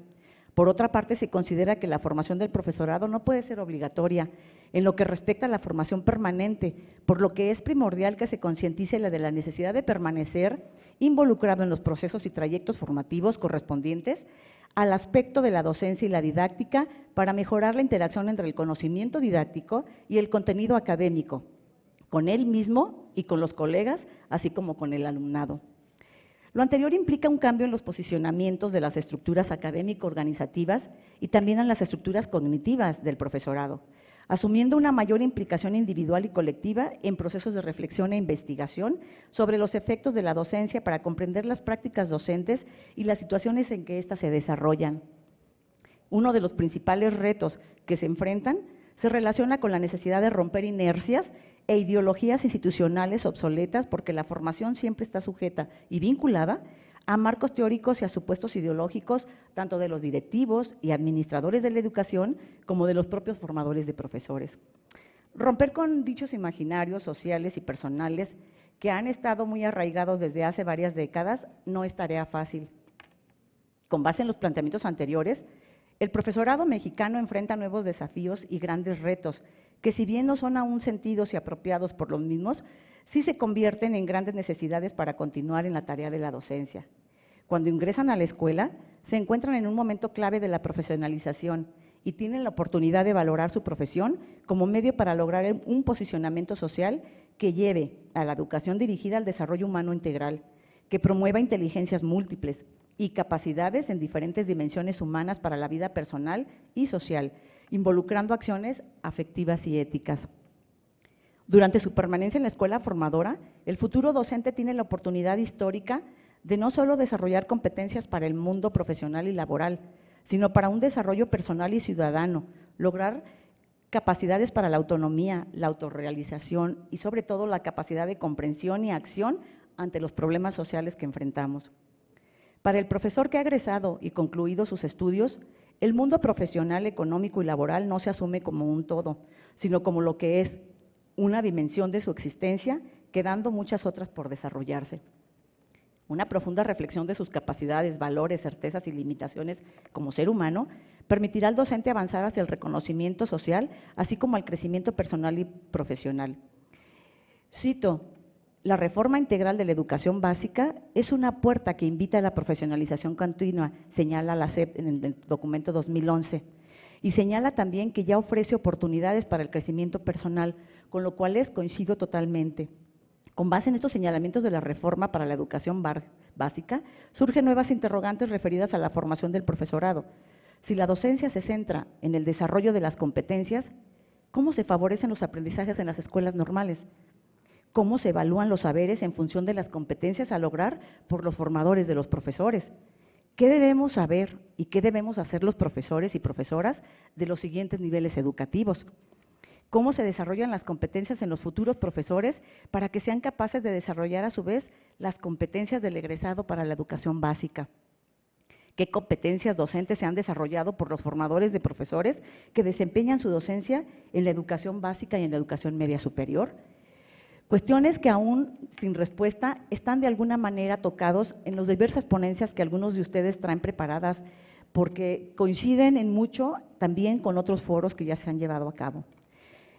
Por otra parte, se considera que la formación del profesorado no puede ser obligatoria en lo que respecta a la formación permanente, por lo que es primordial que se concientice de la necesidad de permanecer involucrado en los procesos y trayectos formativos correspondientes al aspecto de la docencia y la didáctica para mejorar la interacción entre el conocimiento didáctico y el contenido académico, con él mismo y con los colegas, así como con el alumnado. Lo anterior implica un cambio en los posicionamientos de las estructuras académico-organizativas y también en las estructuras cognitivas del profesorado, asumiendo una mayor implicación individual y colectiva en procesos de reflexión e investigación sobre los efectos de la docencia para comprender las prácticas docentes y las situaciones en que éstas se desarrollan. Uno de los principales retos que se enfrentan se relaciona con la necesidad de romper inercias e ideologías institucionales obsoletas, porque la formación siempre está sujeta y vinculada a marcos teóricos y a supuestos ideológicos, tanto de los directivos y administradores de la educación como de los propios formadores de profesores. Romper con dichos imaginarios sociales y personales que han estado muy arraigados desde hace varias décadas no es tarea fácil. Con base en los planteamientos anteriores, el profesorado mexicano enfrenta nuevos desafíos y grandes retos que, si bien no son aún sentidos y apropiados por los mismos, sí se convierten en grandes necesidades para continuar en la tarea de la docencia. Cuando ingresan a la escuela, se encuentran en un momento clave de la profesionalización y tienen la oportunidad de valorar su profesión como medio para lograr un posicionamiento social que lleve a la educación dirigida al desarrollo humano integral, que promueva inteligencias múltiples y capacidades en diferentes dimensiones humanas para la vida personal y social, involucrando acciones afectivas y éticas. Durante su permanencia en la escuela formadora, el futuro docente tiene la oportunidad histórica de no solo desarrollar competencias para el mundo profesional y laboral, sino para un desarrollo personal y ciudadano, lograr capacidades para la autonomía, la autorrealización y sobre todo la capacidad de comprensión y acción ante los problemas sociales que enfrentamos. Para el profesor que ha egresado y concluido sus estudios, el mundo profesional, económico y laboral no se asume como un todo, sino como lo que es una dimensión de su existencia, quedando muchas otras por desarrollarse. Una profunda reflexión de sus capacidades, valores, certezas y limitaciones como ser humano permitirá al docente avanzar hacia el reconocimiento social, así como al crecimiento personal y profesional. Cito: la reforma integral de la educación básica es una puerta que invita a la profesionalización continua, señala la SEP en el documento 2011, y señala también que ya ofrece oportunidades para el crecimiento personal, con lo cual coincido totalmente. Con base en estos señalamientos de la reforma para la educación básica, surgen nuevas interrogantes referidas a la formación del profesorado. Si la docencia se centra en el desarrollo de las competencias, ¿cómo se favorecen los aprendizajes en las escuelas normales? ¿Cómo se evalúan los saberes en función de las competencias a lograr por los formadores de los profesores? ¿Qué debemos saber y qué debemos hacer los profesores y profesoras de los siguientes niveles educativos? ¿Cómo se desarrollan las competencias en los futuros profesores para que sean capaces de desarrollar a su vez las competencias del egresado para la educación básica? ¿Qué competencias docentes se han desarrollado por los formadores de profesores que desempeñan su docencia en la educación básica y en la educación media superior? Cuestiones que aún sin respuesta están de alguna manera tocados en las diversas ponencias que algunos de ustedes traen preparadas, porque coinciden en mucho también con otros foros que ya se han llevado a cabo.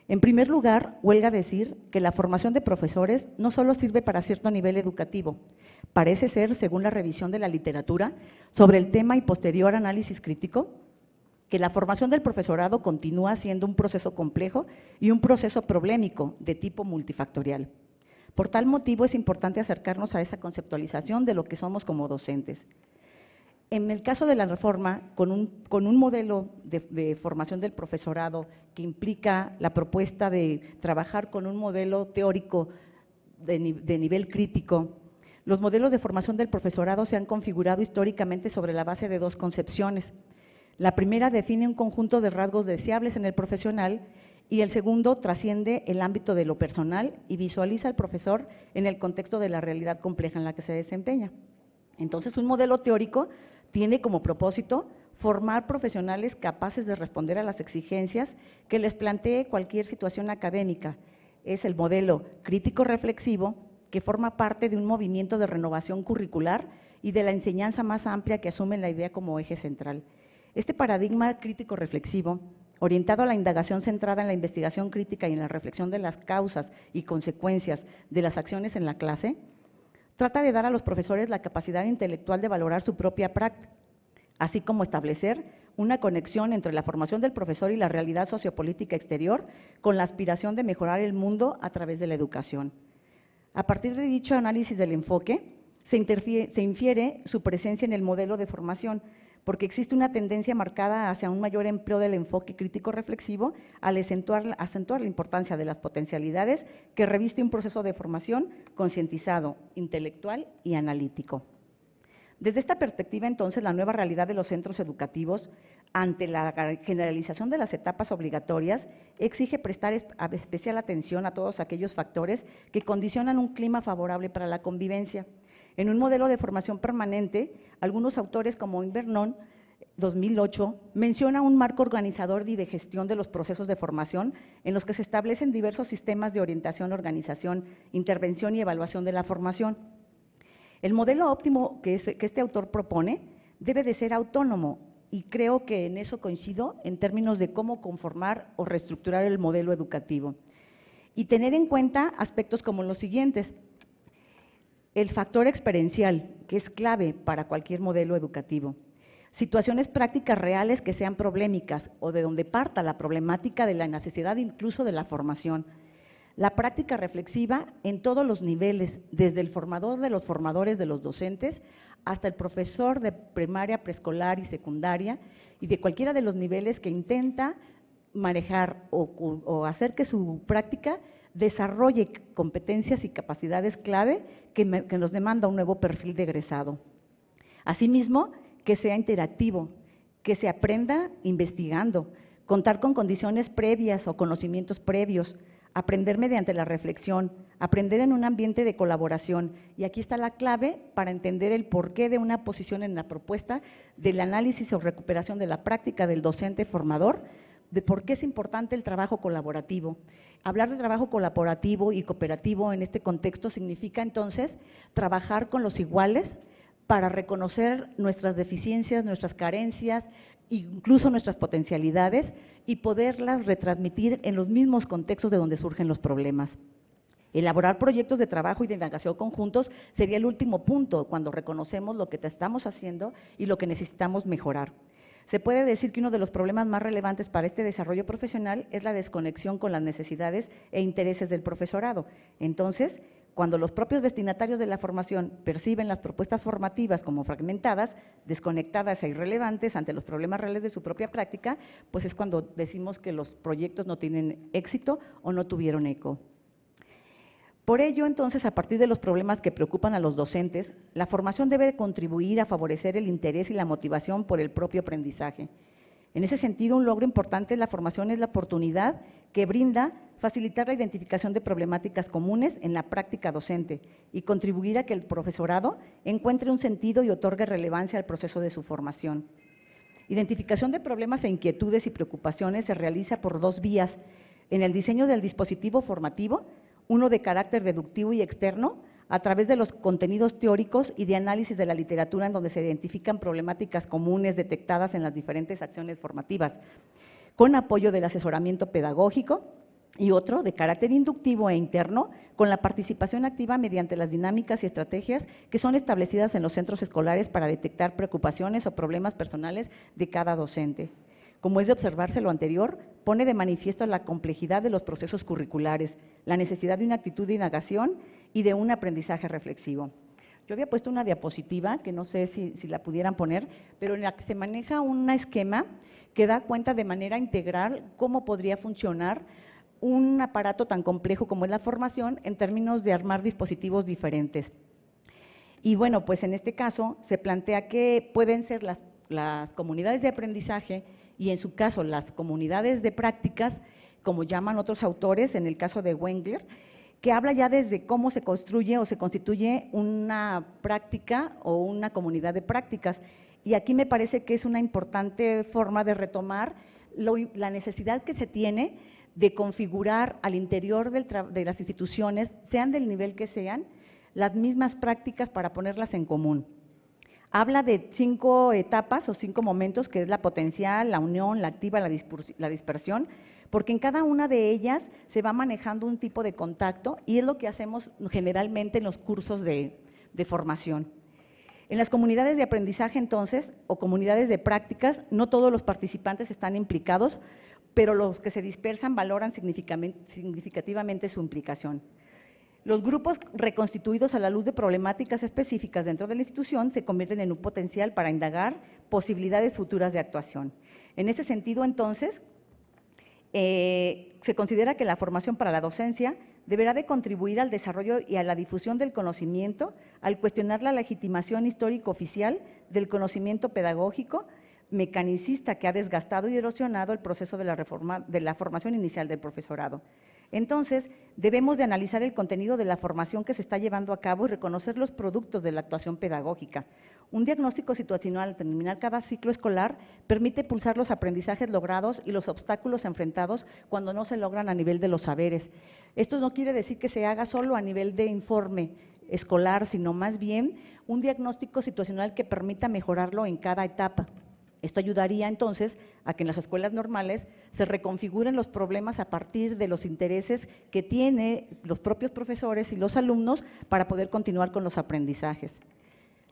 En primer lugar, huelga decir que la formación de profesores no solo sirve para cierto nivel educativo, parece ser, según la revisión de la literatura sobre el tema y posterior análisis crítico, que la formación del profesorado continúa siendo un proceso complejo y un proceso problemático de tipo multifactorial. Por tal motivo es importante acercarnos a esa conceptualización de lo que somos como docentes. En el caso de la reforma, con un modelo de formación del profesorado que implica la propuesta de trabajar con un modelo teórico de nivel crítico, los modelos de formación del profesorado se han configurado históricamente sobre la base de dos concepciones. La primera define un conjunto de rasgos deseables en el profesional y el segundo trasciende el ámbito de lo personal y visualiza al profesor en el contexto de la realidad compleja en la que se desempeña. Entonces, un modelo teórico tiene como propósito formar profesionales capaces de responder a las exigencias que les plantee cualquier situación académica. Es el modelo crítico-reflexivo que forma parte de un movimiento de renovación curricular y de la enseñanza más amplia que asume la idea como eje central. Este paradigma crítico-reflexivo, orientado a la indagación centrada en la investigación crítica y en la reflexión de las causas y consecuencias de las acciones en la clase, trata de dar a los profesores la capacidad intelectual de valorar su propia práctica, así como establecer una conexión entre la formación del profesor y la realidad sociopolítica exterior con la aspiración de mejorar el mundo a través de la educación. A partir de dicho análisis del enfoque, se infiere su presencia en el modelo de formación, porque existe una tendencia marcada hacia un mayor empleo del enfoque crítico-reflexivo al acentuar la importancia de las potencialidades que reviste un proceso de formación concientizado, intelectual y analítico. Desde esta perspectiva, entonces, la nueva realidad de los centros educativos, ante la generalización de las etapas obligatorias, exige prestar especial atención a todos aquellos factores que condicionan un clima favorable para la convivencia. En un modelo de formación permanente, algunos autores como Invernon, 2008, menciona un marco organizador y de gestión de los procesos de formación en los que se establecen diversos sistemas de orientación, organización, intervención y evaluación de la formación. El modelo óptimo que este autor propone debe de ser autónomo y creo que en eso coincido en términos de cómo conformar o reestructurar el modelo educativo y tener en cuenta aspectos como los siguientes. El factor experiencial, que es clave para cualquier modelo educativo. Situaciones prácticas reales que sean problemáticas o de donde parta la problemática de la necesidad incluso de la formación. La práctica reflexiva en todos los niveles, desde el formador de los formadores de los docentes hasta el profesor de primaria, preescolar y secundaria y de cualquiera de los niveles que intenta manejar o hacer que su práctica desarrolle competencias y capacidades clave que nos demanda un nuevo perfil de egresado. Asimismo, que sea interactivo, que se aprenda investigando, contar con condiciones previas o conocimientos previos, aprender mediante la reflexión, aprender en un ambiente de colaboración. Y aquí está la clave para entender el porqué de una posición en la propuesta del análisis o recuperación de la práctica del docente formador, de por qué es importante el trabajo colaborativo. Hablar de trabajo colaborativo y cooperativo en este contexto significa entonces trabajar con los iguales para reconocer nuestras deficiencias, nuestras carencias, incluso nuestras potencialidades y poderlas retransmitir en los mismos contextos de donde surgen los problemas. Elaborar proyectos de trabajo y de indagación conjuntos sería el último punto, cuando reconocemos lo que estamos haciendo y lo que necesitamos mejorar. Se puede decir que uno de los problemas más relevantes para este desarrollo profesional es la desconexión con las necesidades e intereses del profesorado. Entonces, cuando los propios destinatarios de la formación perciben las propuestas formativas como fragmentadas, desconectadas e irrelevantes ante los problemas reales de su propia práctica, pues es cuando decimos que los proyectos no tienen éxito o no tuvieron eco. Por ello, entonces, a partir de los problemas que preocupan a los docentes, la formación debe contribuir a favorecer el interés y la motivación por el propio aprendizaje. En ese sentido, un logro importante de la formación es la oportunidad que brinda facilitar la identificación de problemáticas comunes en la práctica docente y contribuir a que el profesorado encuentre un sentido y otorgue relevancia al proceso de su formación. Identificación de problemas e inquietudes y preocupaciones se realiza por dos vías: en el diseño del dispositivo formativo, uno de carácter deductivo y externo, a través de los contenidos teóricos y de análisis de la literatura en donde se identifican problemáticas comunes detectadas en las diferentes acciones formativas, con apoyo del asesoramiento pedagógico, y otro de carácter inductivo e interno, con la participación activa mediante las dinámicas y estrategias que son establecidas en los centros escolares para detectar preocupaciones o problemas personales de cada docente. Como es de observarse, lo anterior pone de manifiesto la complejidad de los procesos curriculares, la necesidad de una actitud de indagación y de un aprendizaje reflexivo. Yo había puesto una diapositiva, que no sé si la pudieran poner, pero en la que se maneja un esquema que da cuenta de manera integral cómo podría funcionar un aparato tan complejo como es la formación en términos de armar dispositivos diferentes. Y bueno, pues en este caso se plantea que pueden ser las comunidades de aprendizaje y en su caso las comunidades de prácticas, como llaman otros autores, en el caso de Wengler, que habla ya desde cómo se construye o se constituye una práctica o una comunidad de prácticas. Y aquí me parece que es una importante forma de retomar la necesidad que se tiene de configurar al interior de las instituciones, sean del nivel que sean, las mismas prácticas para ponerlas en común. Habla de 5 etapas o 5 momentos, que es la potencial, la unión, la activa, la dispersión, porque en cada una de ellas se va manejando un tipo de contacto y es lo que hacemos generalmente en los cursos de formación. En las comunidades de aprendizaje, entonces, o comunidades de prácticas, no todos los participantes están implicados, pero los que se dispersan valoran significativamente su implicación. Los grupos reconstituidos a la luz de problemáticas específicas dentro de la institución se convierten en un potencial para indagar posibilidades futuras de actuación. En este sentido, entonces, se considera que la formación para la docencia deberá de contribuir al desarrollo y a la difusión del conocimiento, al cuestionar la legitimación histórico oficial del conocimiento pedagógico mecanicista que ha desgastado y erosionado el proceso de la formación inicial del profesorado. Entonces, debemos de analizar el contenido de la formación que se está llevando a cabo y reconocer los productos de la actuación pedagógica. Un diagnóstico situacional al terminar cada ciclo escolar permite pulsar los aprendizajes logrados y los obstáculos enfrentados cuando no se logran a nivel de los saberes. Esto no quiere decir que se haga solo a nivel de informe escolar, sino más bien un diagnóstico situacional que permita mejorarlo en cada etapa. Esto ayudaría entonces a que en las escuelas normales se reconfiguren los problemas a partir de los intereses que tienen los propios profesores y los alumnos para poder continuar con los aprendizajes.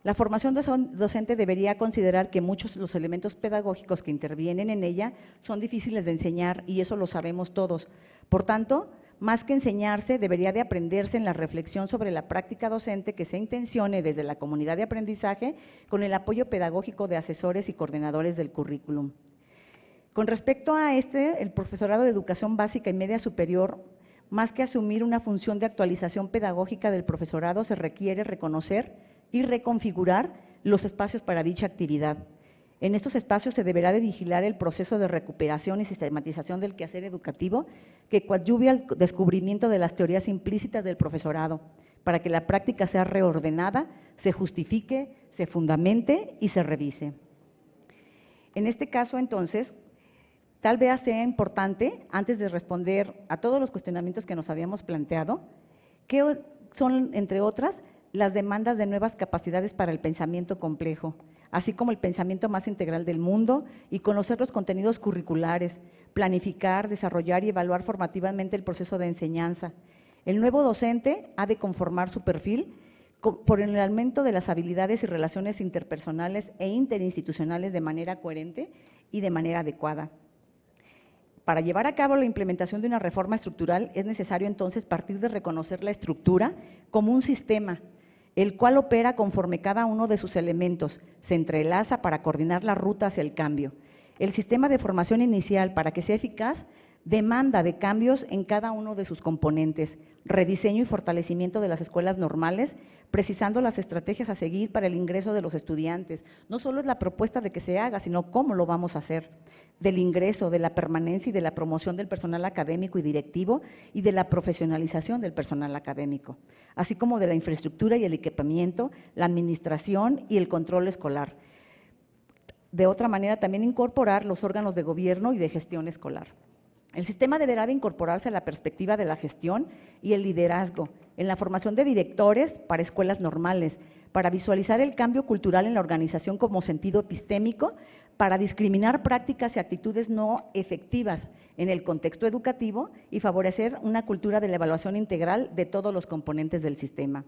La formación docente debería considerar que muchos de los elementos pedagógicos que intervienen en ella son difíciles de enseñar y eso lo sabemos todos. Por tanto, más que enseñarse, debería de aprenderse en la reflexión sobre la práctica docente que se intencione desde la comunidad de aprendizaje con el apoyo pedagógico de asesores y coordinadores del currículum. Con respecto a el profesorado de educación básica y media superior, más que asumir una función de actualización pedagógica del profesorado, se requiere reconocer y reconfigurar los espacios para dicha actividad. En estos espacios se deberá de vigilar el proceso de recuperación y sistematización del quehacer educativo que coadyuve al descubrimiento de las teorías implícitas del profesorado, para que la práctica sea reordenada, se justifique, se fundamente y se revise. En este caso, entonces, tal vez sea importante, antes de responder a todos los cuestionamientos que nos habíamos planteado, que son, entre otras, las demandas de nuevas capacidades para el pensamiento complejo, así como el pensamiento más integral del mundo y conocer los contenidos curriculares, planificar, desarrollar y evaluar formativamente el proceso de enseñanza. El nuevo docente ha de conformar su perfil por el aumento de las habilidades y relaciones interpersonales e interinstitucionales de manera coherente y de manera adecuada. Para llevar a cabo la implementación de una reforma estructural es necesario entonces partir de reconocer la estructura como un sistema, el cual opera conforme cada uno de sus elementos, se entrelaza para coordinar la ruta hacia el cambio. El sistema de formación inicial, para que sea eficaz, demanda de cambios en cada uno de sus componentes, rediseño y fortalecimiento de las escuelas normales, precisando las estrategias a seguir para el ingreso de los estudiantes. No solo es la propuesta de que se haga, sino cómo lo vamos a hacer, del ingreso, de la permanencia y de la promoción del personal académico y directivo y de la profesionalización del personal académico, así como de la infraestructura y el equipamiento, la administración y el control escolar. De otra manera, también incorporar los órganos de gobierno y de gestión escolar. El sistema deberá de incorporarse a la perspectiva de la gestión y el liderazgo, en la formación de directores para escuelas normales, para visualizar el cambio cultural en la organización como sentido epistémico, para discriminar prácticas y actitudes no efectivas en el contexto educativo y favorecer una cultura de la evaluación integral de todos los componentes del sistema.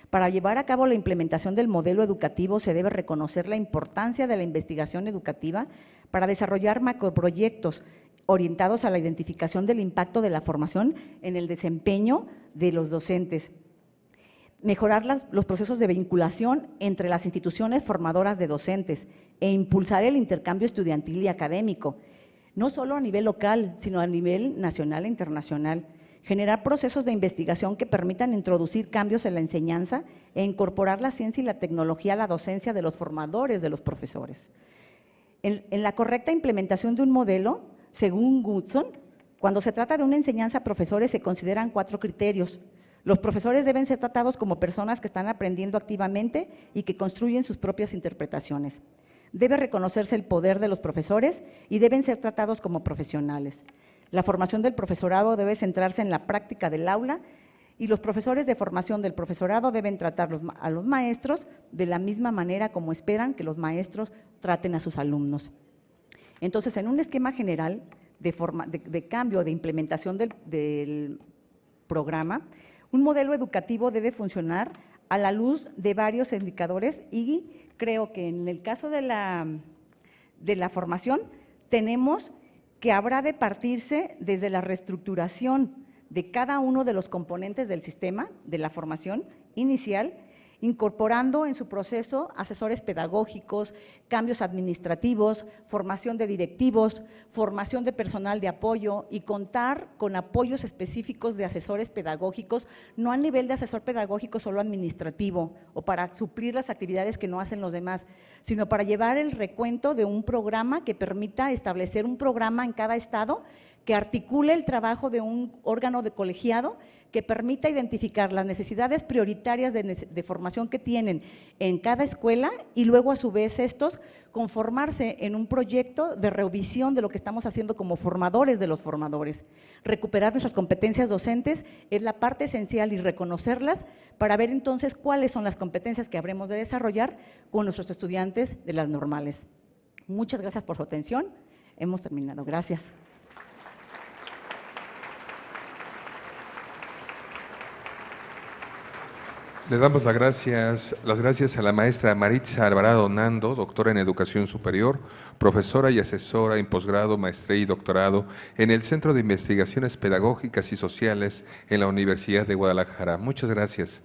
Para llevar a cabo la implementación del modelo educativo se debe reconocer la importancia de la investigación educativa para desarrollar macroproyectos orientados a la identificación del impacto de la formación en el desempeño de los docentes, mejorar los procesos de vinculación entre las instituciones formadoras de docentes e impulsar el intercambio estudiantil y académico, no solo a nivel local, sino a nivel nacional e internacional. Generar procesos de investigación que permitan introducir cambios en la enseñanza e incorporar la ciencia y la tecnología a la docencia de los formadores de los profesores. En la correcta implementación de un modelo, según Goodson, cuando se trata de una enseñanza a profesores se consideran 4 criterios. Los profesores deben ser tratados como personas que están aprendiendo activamente y que construyen sus propias interpretaciones. Debe reconocerse el poder de los profesores y deben ser tratados como profesionales. La formación del profesorado debe centrarse en la práctica del aula y los profesores de formación del profesorado deben tratar a los maestros de la misma manera como esperan que los maestros traten a sus alumnos. Entonces, en un esquema general de cambio, de implementación del programa, un modelo educativo debe funcionar a la luz de varios indicadores y creo que en el caso de la formación tenemos que habrá de partirse desde la reestructuración de cada uno de los componentes del sistema de la formación inicial, incorporando en su proceso asesores pedagógicos, cambios administrativos, formación de directivos, formación de personal de apoyo y contar con apoyos específicos de asesores pedagógicos, no a nivel de asesor pedagógico solo administrativo o para suplir las actividades que no hacen los demás, sino para llevar el recuento de un programa que permita establecer un programa en cada estado que articule el trabajo de un órgano de colegiado que permita identificar las necesidades prioritarias de formación que tienen en cada escuela y luego a su vez estos conformarse en un proyecto de revisión de lo que estamos haciendo como formadores de los formadores. Recuperar nuestras competencias docentes es la parte esencial y reconocerlas para ver entonces cuáles son las competencias que habremos de desarrollar con nuestros estudiantes de las normales. Muchas gracias por su atención. Hemos terminado. Gracias. Le damos las gracias a la maestra Maritza Alvarado Nando, doctora en Educación Superior, profesora y asesora en posgrado, maestría y doctorado en el Centro de Investigaciones Pedagógicas y Sociales en la Universidad de Guadalajara. Muchas gracias.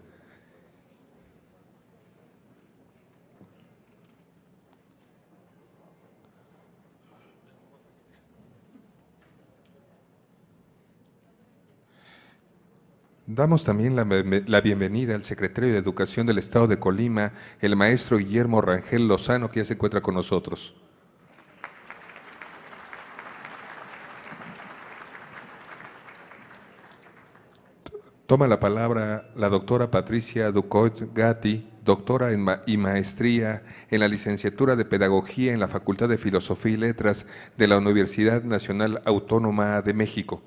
Damos también la bienvenida al secretario de Educación del Estado de Colima, el maestro Guillermo Rangel Lozano, que ya se encuentra con nosotros. Toma la palabra la doctora Patricia Ducoit Gatti, doctora y maestría en la licenciatura de Pedagogía en la Facultad de Filosofía y Letras de la Universidad Nacional Autónoma de México.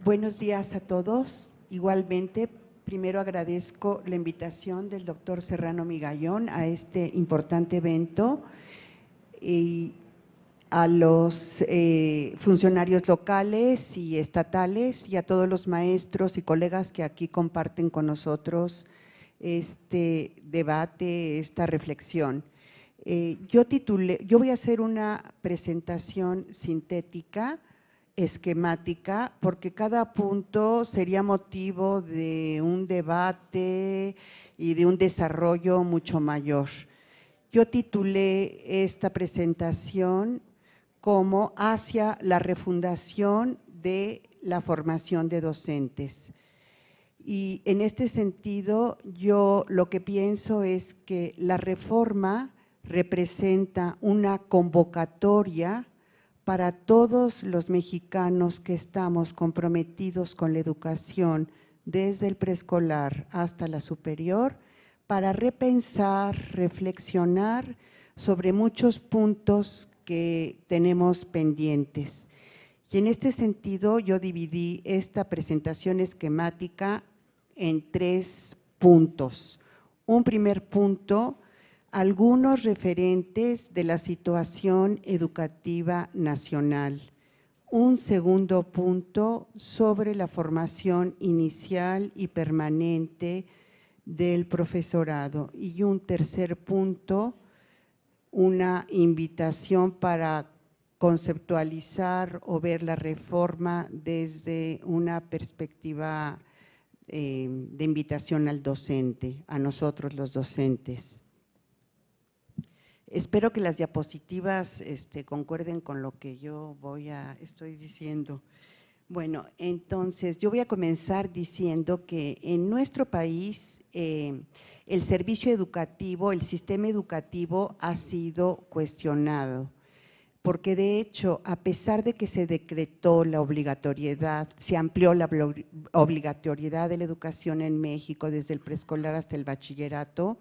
Buenos días a todos. Igualmente, primero agradezco la invitación del doctor Serrano Migallón a este importante evento y a los funcionarios locales y estatales y a todos los maestros y colegas que aquí comparten con nosotros este debate, esta reflexión. Yo voy a hacer una presentación sintética, esquemática, porque cada punto sería motivo de un debate y de un desarrollo mucho mayor. Yo titulé esta presentación como hacia la refundación de la formación de docentes. Y en este sentido, yo lo que pienso es que la reforma representa una convocatoria para todos los mexicanos que estamos comprometidos con la educación desde el preescolar hasta la superior, para repensar, reflexionar sobre muchos puntos que tenemos pendientes. Y en este sentido yo dividí esta presentación esquemática en 3 puntos. Un primer punto, algunos referentes de la situación educativa nacional. Un segundo punto sobre la formación inicial y permanente del profesorado. Y un tercer punto, una invitación para conceptualizar o ver la reforma desde una perspectiva de invitación al docente, a nosotros los docentes. Espero que las diapositivas concuerden con lo que yo estoy diciendo. Bueno, entonces yo voy a comenzar diciendo que en nuestro país el servicio educativo, el sistema educativo ha sido cuestionado, porque de hecho, a pesar de que se decretó la obligatoriedad, se amplió la obligatoriedad de la educación en México desde el preescolar hasta el bachillerato,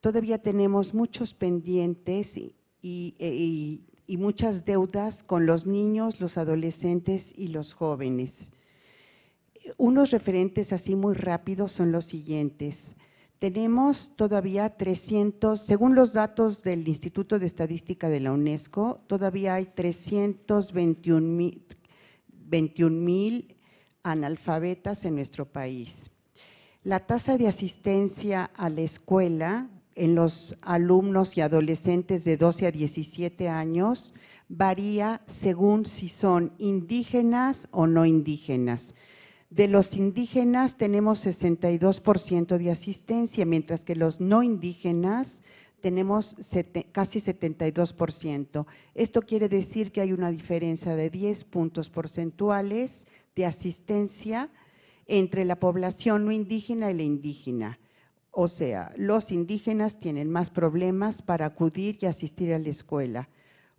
todavía tenemos muchos pendientes y muchas deudas con los niños, los adolescentes y los jóvenes. Unos referentes así muy rápidos son los siguientes. Tenemos todavía 300, según los datos del Instituto de Estadística de la UNESCO, todavía hay 321,000 analfabetas en nuestro país. La tasa de asistencia a la escuela en los alumnos y adolescentes de 12 a 17 años varía según si son indígenas o no indígenas. De los indígenas tenemos 62% de asistencia, mientras que los no indígenas tenemos casi 72%. Esto quiere decir que hay una diferencia de 10 puntos porcentuales de asistencia entre la población no indígena y la indígena. O sea, los indígenas tienen más problemas para acudir y asistir a la escuela.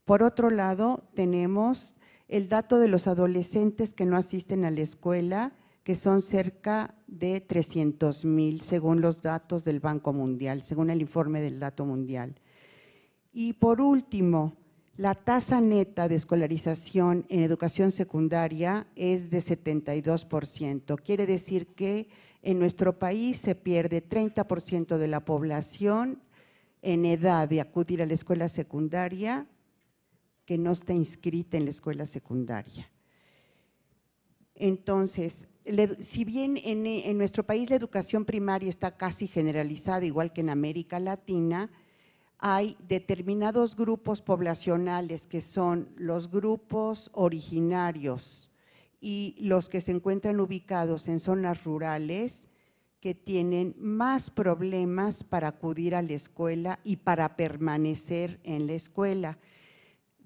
Por otro lado, tenemos el dato de los adolescentes que no asisten a la escuela, que son cerca de 300,000, según los datos del Banco Mundial, según el informe del Dato Mundial. Y por último, la tasa neta de escolarización en educación secundaria es de 72%. Quiere decir que en nuestro país se pierde 30% de la población en edad de acudir a la escuela secundaria que no está inscrita en la escuela secundaria. Entonces, si bien en nuestro país la educación primaria está casi generalizada, igual que en América Latina, hay determinados grupos poblacionales que son los grupos originarios y los que se encuentran ubicados en zonas rurales que tienen más problemas para acudir a la escuela y para permanecer en la escuela.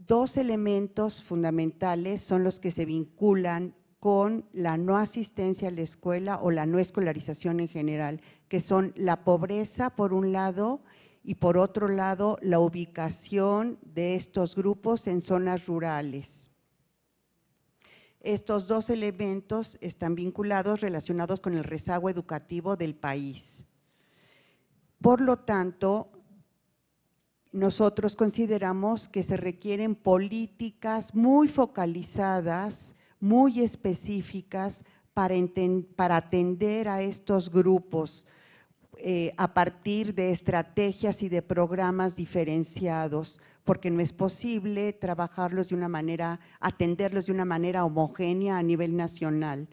2 elementos fundamentales son los que se vinculan con la no asistencia a la escuela o la no escolarización en general, que son la pobreza por un lado y por otro lado la ubicación de estos grupos en zonas rurales. Estos dos elementos están vinculados, relacionados con el rezago educativo del país. Por lo tanto, nosotros consideramos que se requieren políticas muy focalizadas, muy específicas para atender a estos grupos a partir de estrategias y de programas diferenciados, porque no es posible trabajarlos de una manera, atenderlos de una manera homogénea a nivel nacional.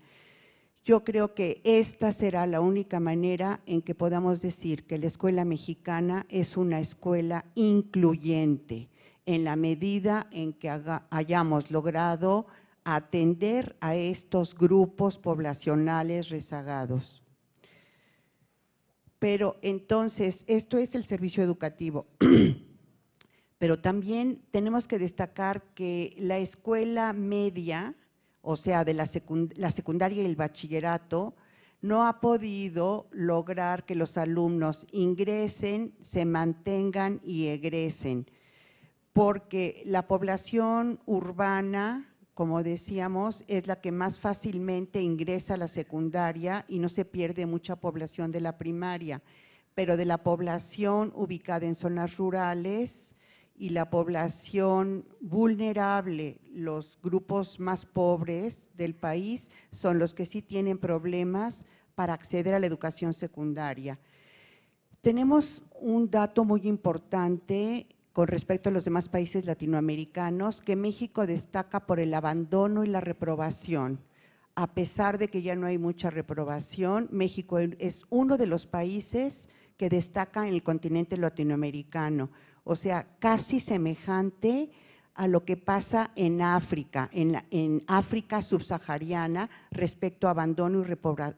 Yo creo que esta será la única manera en que podamos decir que la escuela mexicana es una escuela incluyente, en la medida en que hayamos logrado atender a estos grupos poblacionales rezagados. Pero entonces, esto es el servicio educativo. Pero también tenemos que destacar que la escuela media, o sea, de la secundaria y el bachillerato, no ha podido lograr que los alumnos ingresen, se mantengan y egresen, porque la población urbana, como decíamos, es la que más fácilmente ingresa a la secundaria y no se pierde mucha población de la primaria, pero de la población ubicada en zonas rurales y la población vulnerable, los grupos más pobres del país, son los que sí tienen problemas para acceder a la educación secundaria. Tenemos un dato muy importante con respecto a los demás países latinoamericanos, que México destaca por el abandono y la reprobación. A pesar de que ya no hay mucha reprobación, México es uno de los países que destaca en el continente latinoamericano, o sea, casi semejante a lo que pasa en África, en África subsahariana respecto a abandono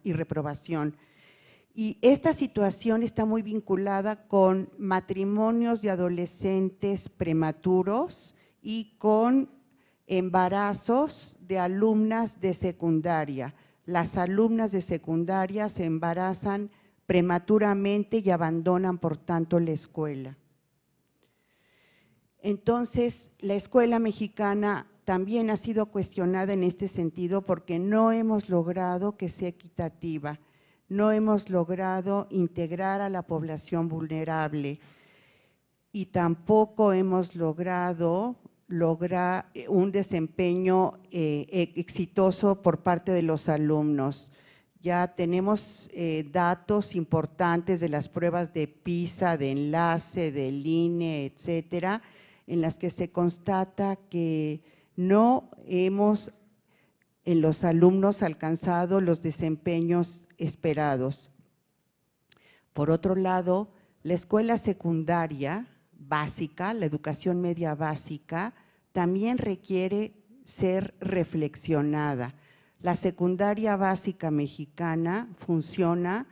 y reprobación. Y esta situación está muy vinculada con matrimonios de adolescentes prematuros y con embarazos de alumnas de secundaria. Las alumnas de secundaria se embarazan prematuramente y abandonan, por tanto, la escuela. Entonces, la escuela mexicana también ha sido cuestionada en este sentido porque no hemos logrado que sea equitativa. No hemos logrado integrar a la población vulnerable y tampoco hemos logrado un desempeño exitoso por parte de los alumnos. Ya tenemos datos importantes de las pruebas de PISA, de enlace, del INE, etcétera, en las que se constata que no hemos en los alumnos alcanzado los desempeños esperados. Por otro lado, la escuela secundaria básica, la educación media básica, también requiere ser reflexionada. La secundaria básica mexicana funciona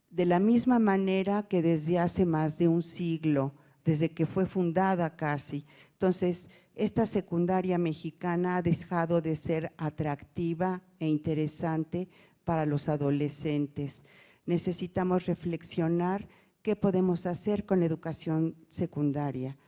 de la misma manera que desde hace más de un siglo, desde que fue fundada casi. Entonces, esta secundaria mexicana ha dejado de ser atractiva e interesante para los adolescentes. Necesitamos reflexionar qué podemos hacer con la educación secundaria.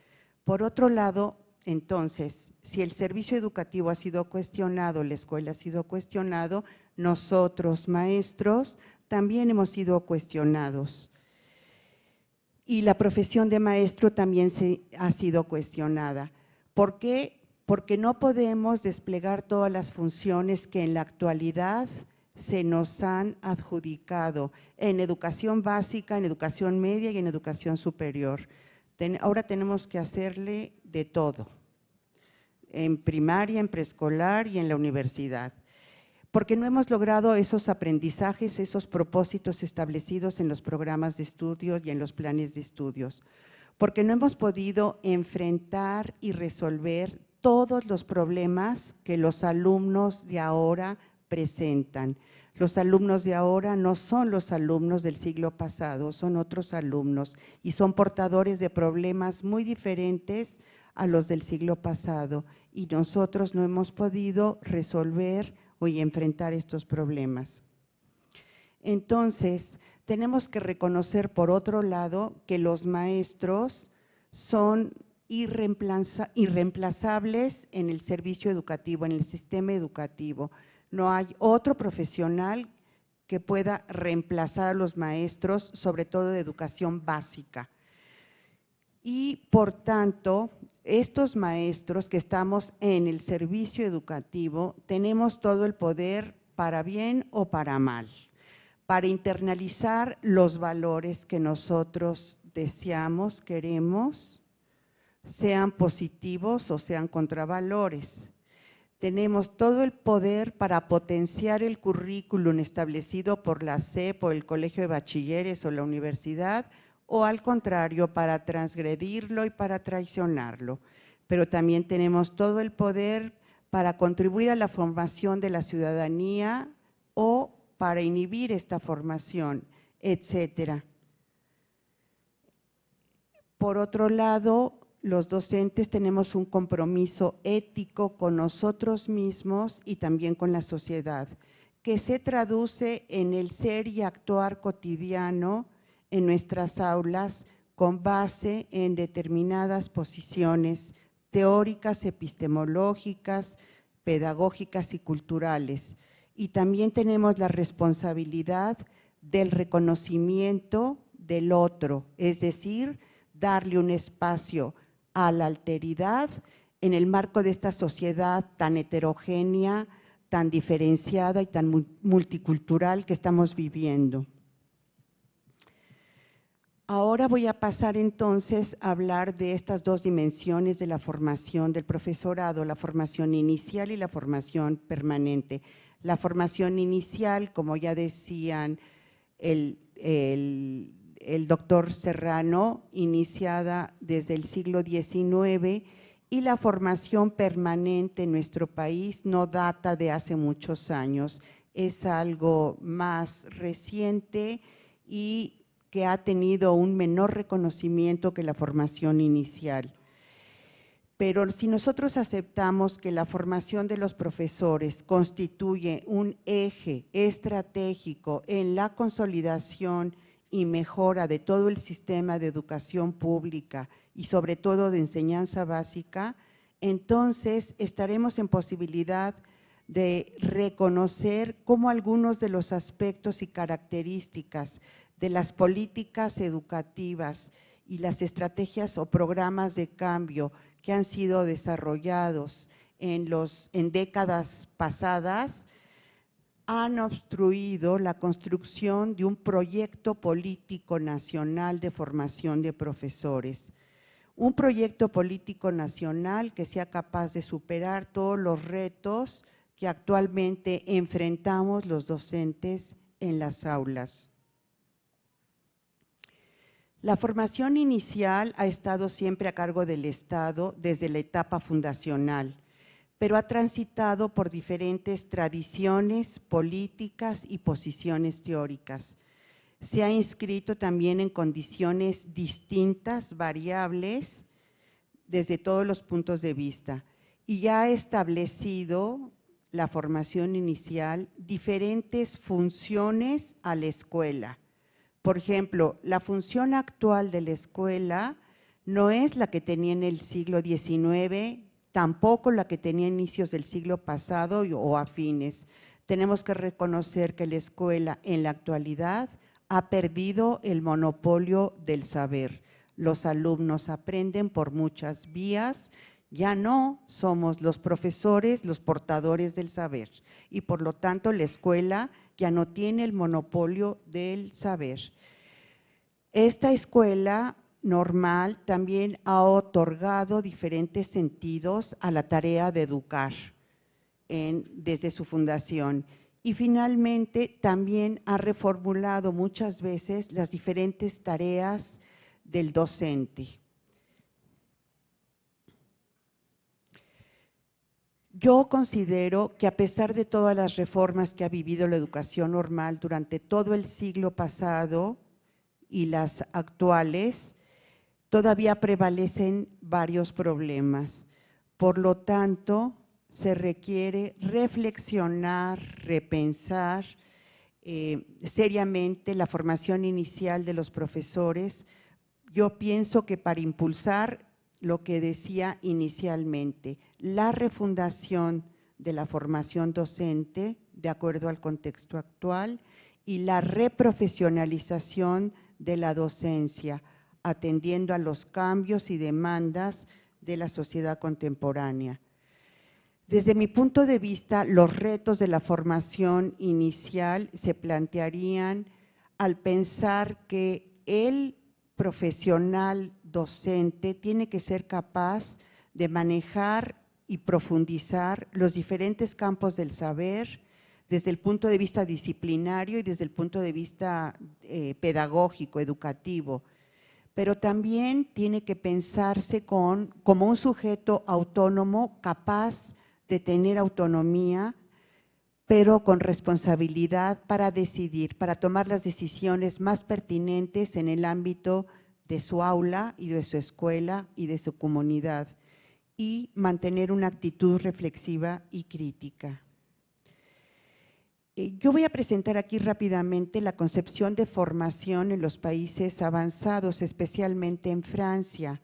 Por otro lado, entonces, si el servicio educativo ha sido cuestionado, la escuela ha sido cuestionado, nosotros, maestros, también hemos sido cuestionados. Y la profesión de maestro también ha sido cuestionada. ¿Por qué? Porque no podemos desplegar todas las funciones que en la actualidad se nos han adjudicado en educación básica, en educación media y en educación superior. Ahora tenemos que hacerle de todo, en primaria, en preescolar y en la universidad, porque no hemos logrado esos aprendizajes, esos propósitos establecidos en los programas de estudio y en los planes de estudios, porque no hemos podido enfrentar y resolver todos los problemas que los alumnos de ahora presentan. Los alumnos de ahora no son los alumnos del siglo pasado, son otros alumnos y son portadores de problemas muy diferentes a los del siglo pasado y nosotros no hemos podido resolver y enfrentar estos problemas. Entonces, tenemos que reconocer, por otro lado, que los maestros son irreemplazables en el servicio educativo, en el sistema educativo. No hay otro profesional que pueda reemplazar a los maestros, sobre todo de educación básica. Y por tanto, estos maestros que estamos en el servicio educativo, tenemos todo el poder para bien o para mal, para internalizar los valores que nosotros deseamos, queremos, sean positivos o sean contravalores. Tenemos todo el poder para potenciar el currículum establecido por la SEP o el Colegio de Bachilleres o la universidad, o al contrario, para transgredirlo y para traicionarlo. Pero también tenemos todo el poder para contribuir a la formación de la ciudadanía o para inhibir esta formación, etcétera. Por otro lado, los docentes tenemos un compromiso ético con nosotros mismos y también con la sociedad, que se traduce en el ser y actuar cotidiano en nuestras aulas con base en determinadas posiciones teóricas, epistemológicas, pedagógicas y culturales. Y también tenemos la responsabilidad del reconocimiento del otro, es decir, darle un espacio a la alteridad en el marco de esta sociedad tan heterogénea, tan diferenciada y tan multicultural que estamos viviendo. Ahora voy a pasar entonces a hablar de estas dos dimensiones de la formación del profesorado, la formación inicial y la formación permanente. La formación inicial, como ya decían el doctor Serrano, iniciada desde el siglo XIX, y la formación permanente en nuestro país no data de hace muchos años, es algo más reciente y que ha tenido un menor reconocimiento que la formación inicial. Pero si nosotros aceptamos que la formación de los profesores constituye un eje estratégico en la consolidación y mejora de todo el sistema de educación pública y sobre todo de enseñanza básica, entonces estaremos en posibilidad de reconocer cómo algunos de los aspectos y características de las políticas educativas y las estrategias o programas de cambio que han sido desarrollados en décadas pasadas han obstruido la construcción de un proyecto político nacional de formación de profesores. Un proyecto político nacional que sea capaz de superar todos los retos que actualmente enfrentamos los docentes en las aulas. La formación inicial ha estado siempre a cargo del Estado desde la etapa fundacional, pero ha transitado por diferentes tradiciones políticas y posiciones teóricas. Se ha inscrito también en condiciones distintas, variables, desde todos los puntos de vista, y ha establecido la formación inicial diferentes funciones a la escuela. Por ejemplo, la función actual de la escuela no es la que tenía en el siglo XIX, tampoco la que tenía a inicios del siglo pasado o a fines. Tenemos que reconocer que la escuela en la actualidad ha perdido el monopolio del saber. Los alumnos aprenden por muchas vías, ya no somos los profesores los portadores del saber y por lo tanto la escuela ya no tiene el monopolio del saber. Esta escuela normal también ha otorgado diferentes sentidos a la tarea de educar desde su fundación y finalmente también ha reformulado muchas veces las diferentes tareas del docente. Yo considero que a pesar de todas las reformas que ha vivido la educación normal durante todo el siglo pasado y las actuales, todavía prevalecen varios problemas. Por lo tanto, se requiere reflexionar, repensar seriamente la formación inicial de los profesores. Yo pienso que para impulsar lo que decía inicialmente, la refundación de la formación docente de acuerdo al contexto actual y la reprofesionalización de la docencia, atendiendo a los cambios y demandas de la sociedad contemporánea. Desde mi punto de vista, los retos de la formación inicial se plantearían al pensar que el profesional docente tiene que ser capaz de manejar y profundizar los diferentes campos del saber desde el punto de vista disciplinario y desde el punto de vista pedagógico, educativo, pero también tiene que pensarse como un sujeto autónomo capaz de tener autonomía, pero con responsabilidad para decidir, para tomar las decisiones más pertinentes en el ámbito de su aula y de su escuela y de su comunidad, y mantener una actitud reflexiva y crítica. Yo voy a presentar aquí rápidamente la concepción de formación en los países avanzados, especialmente en Francia.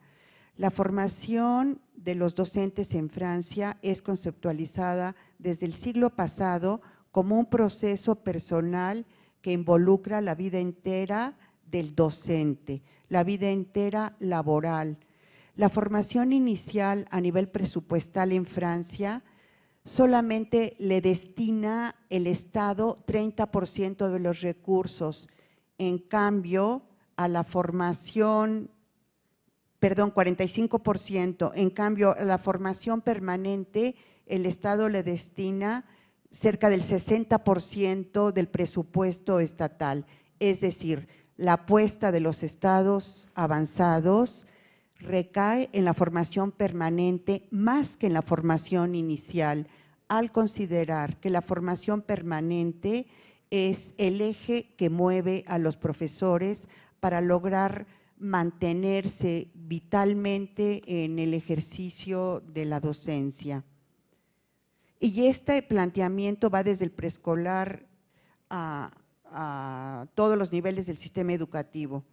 La formación de los docentes en Francia es conceptualizada desde el siglo pasado como un proceso personal que involucra la vida entera del docente, la vida entera laboral. La formación inicial a nivel presupuestal en Francia solamente le destina el Estado 30% de los recursos. En cambio, a la formación, 45%, en cambio, a la formación permanente, el Estado le destina cerca del 60% del presupuesto estatal. Es decir, la apuesta de los estados avanzados recae en la formación permanente más que en la formación inicial, al considerar que la formación permanente es el eje que mueve a los profesores para lograr mantenerse vitalmente en el ejercicio de la docencia. Y este planteamiento va desde el preescolar a todos los niveles del sistema educativo.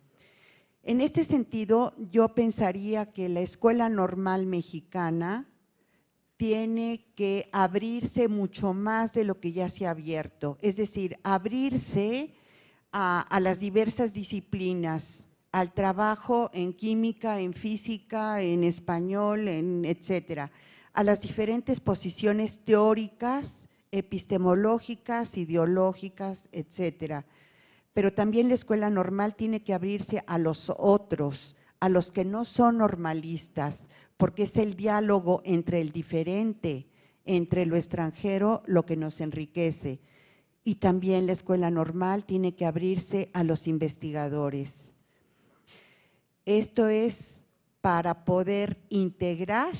En este sentido, yo pensaría que la Escuela Normal Mexicana tiene que abrirse mucho más de lo que ya se ha abierto, es decir, abrirse a las diversas disciplinas, al trabajo en química, en física, en español, etcétera, a las diferentes posiciones teóricas, epistemológicas, ideológicas, etcétera. Pero también la escuela normal tiene que abrirse a los otros, a los que no son normalistas, porque es el diálogo entre el diferente, entre lo extranjero, lo que nos enriquece. Y también la escuela normal tiene que abrirse a los investigadores. Esto es para poder integrar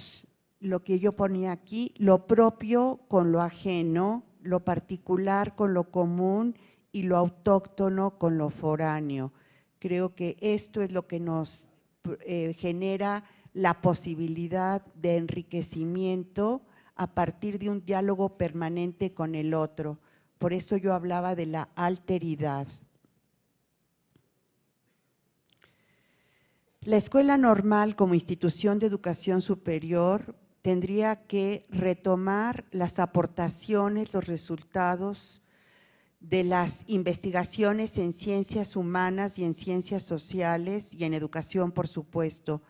lo que yo ponía aquí, lo propio con lo ajeno, lo particular con lo común y lo autóctono con lo foráneo. Creo que esto es lo que nos genera la posibilidad de enriquecimiento a partir de un diálogo permanente con el otro. Por eso yo hablaba de la alteridad. La escuela normal como institución de educación superior tendría que retomar las aportaciones, los resultados de las investigaciones en ciencias humanas y en ciencias sociales y en educación, por supuesto,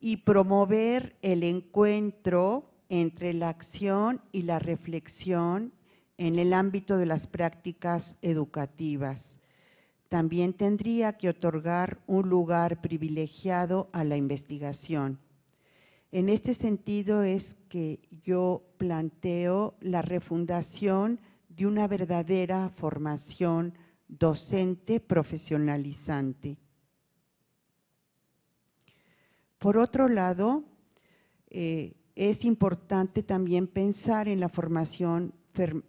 y promover el encuentro entre la acción y la reflexión en el ámbito de las prácticas educativas. También tendría que otorgar un lugar privilegiado a la investigación. En este sentido es que yo planteo la refundación de una verdadera formación docente profesionalizante. Por otro lado, es importante también pensar en la formación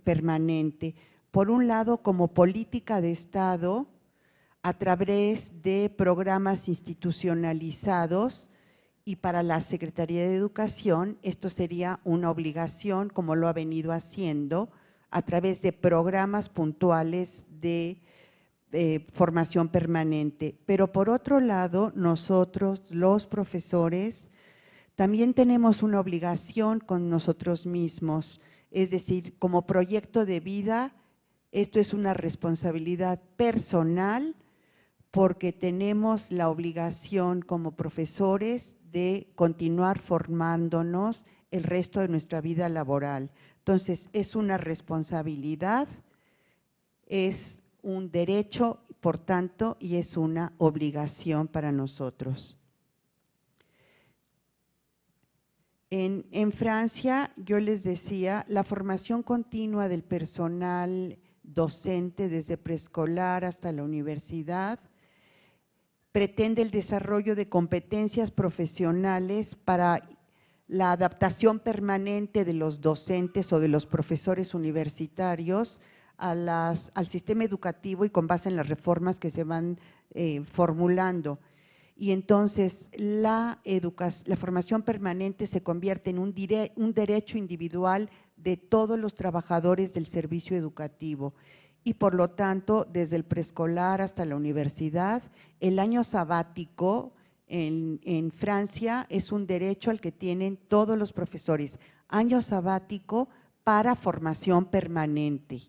permanente. Por un lado, como política de Estado, a través de programas institucionalizados y para la Secretaría de Educación esto sería una obligación, como lo ha venido haciendo, a través de programas puntuales de formación permanente. Pero por otro lado, nosotros, los profesores, también tenemos una obligación con nosotros mismos, es decir, como proyecto de vida, esto es una responsabilidad personal porque tenemos la obligación como profesores de continuar formándonos el resto de nuestra vida laboral. Entonces, es una responsabilidad, es un derecho, por tanto, y es una obligación para nosotros. En Francia, yo les decía, la formación continua del personal docente desde preescolar hasta la universidad pretende el desarrollo de competencias profesionales para la adaptación permanente de los docentes o de los profesores universitarios al sistema educativo y con base en las reformas que se van formulando. Y entonces la formación permanente se convierte en un derecho individual de todos los trabajadores del servicio educativo. Y por lo tanto, desde el preescolar hasta la universidad, el año sabático en Francia es un derecho al que tienen todos los profesores. Año sabático para formación permanente.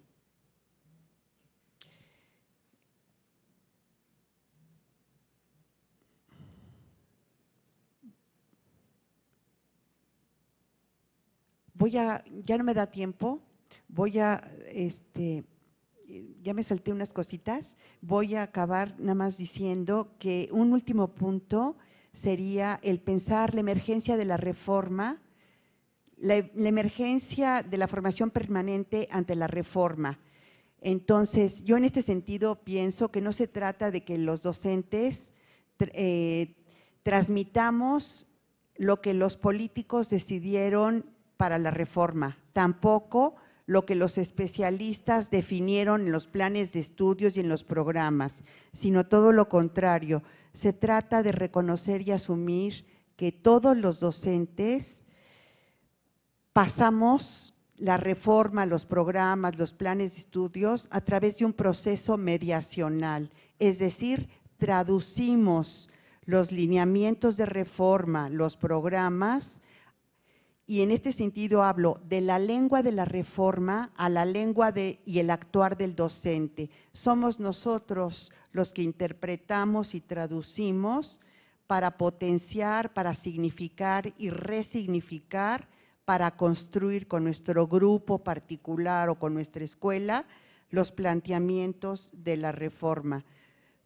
Ya no me da tiempo, ya me salté unas cositas, voy a acabar nada más diciendo que un último punto sería el pensar la emergencia de la reforma, la emergencia de la formación permanente ante la reforma. Entonces, yo en este sentido pienso que no se trata de que los docentes transmitamos lo que los políticos decidieron para la reforma, tampoco lo que los especialistas definieron en los planes de estudios y en los programas, sino todo lo contrario. Se trata de reconocer y asumir que todos los docentes pasamos la reforma, los programas, los planes de estudios a través de un proceso mediacional, es decir, traducimos los lineamientos de reforma, los programas, y en este sentido hablo de la lengua de la reforma a la lengua y el actuar del docente. Somos nosotros los que interpretamos y traducimos para potenciar, para significar y resignificar, para construir con nuestro grupo particular o con nuestra escuela los planteamientos de la reforma.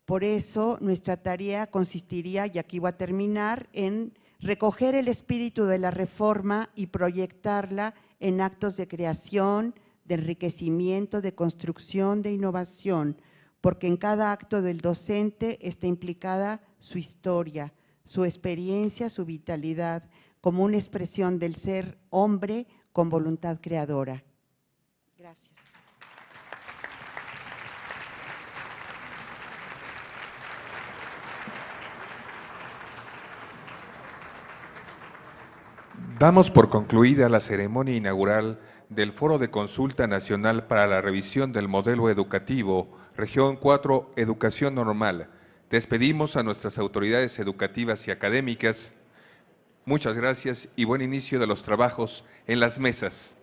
Por eso nuestra tarea consistiría, y aquí voy a terminar, en recoger el espíritu de la reforma y proyectarla en actos de creación, de enriquecimiento, de construcción, de innovación, porque en cada acto del docente está implicada su historia, su experiencia, su vitalidad, como una expresión del ser hombre con voluntad creadora. Gracias. Damos por concluida la ceremonia inaugural del Foro de Consulta Nacional para la Revisión del Modelo Educativo, Región 4, Educación Normal. Despedimos a nuestras autoridades educativas y académicas. Muchas gracias y buen inicio de los trabajos en las mesas.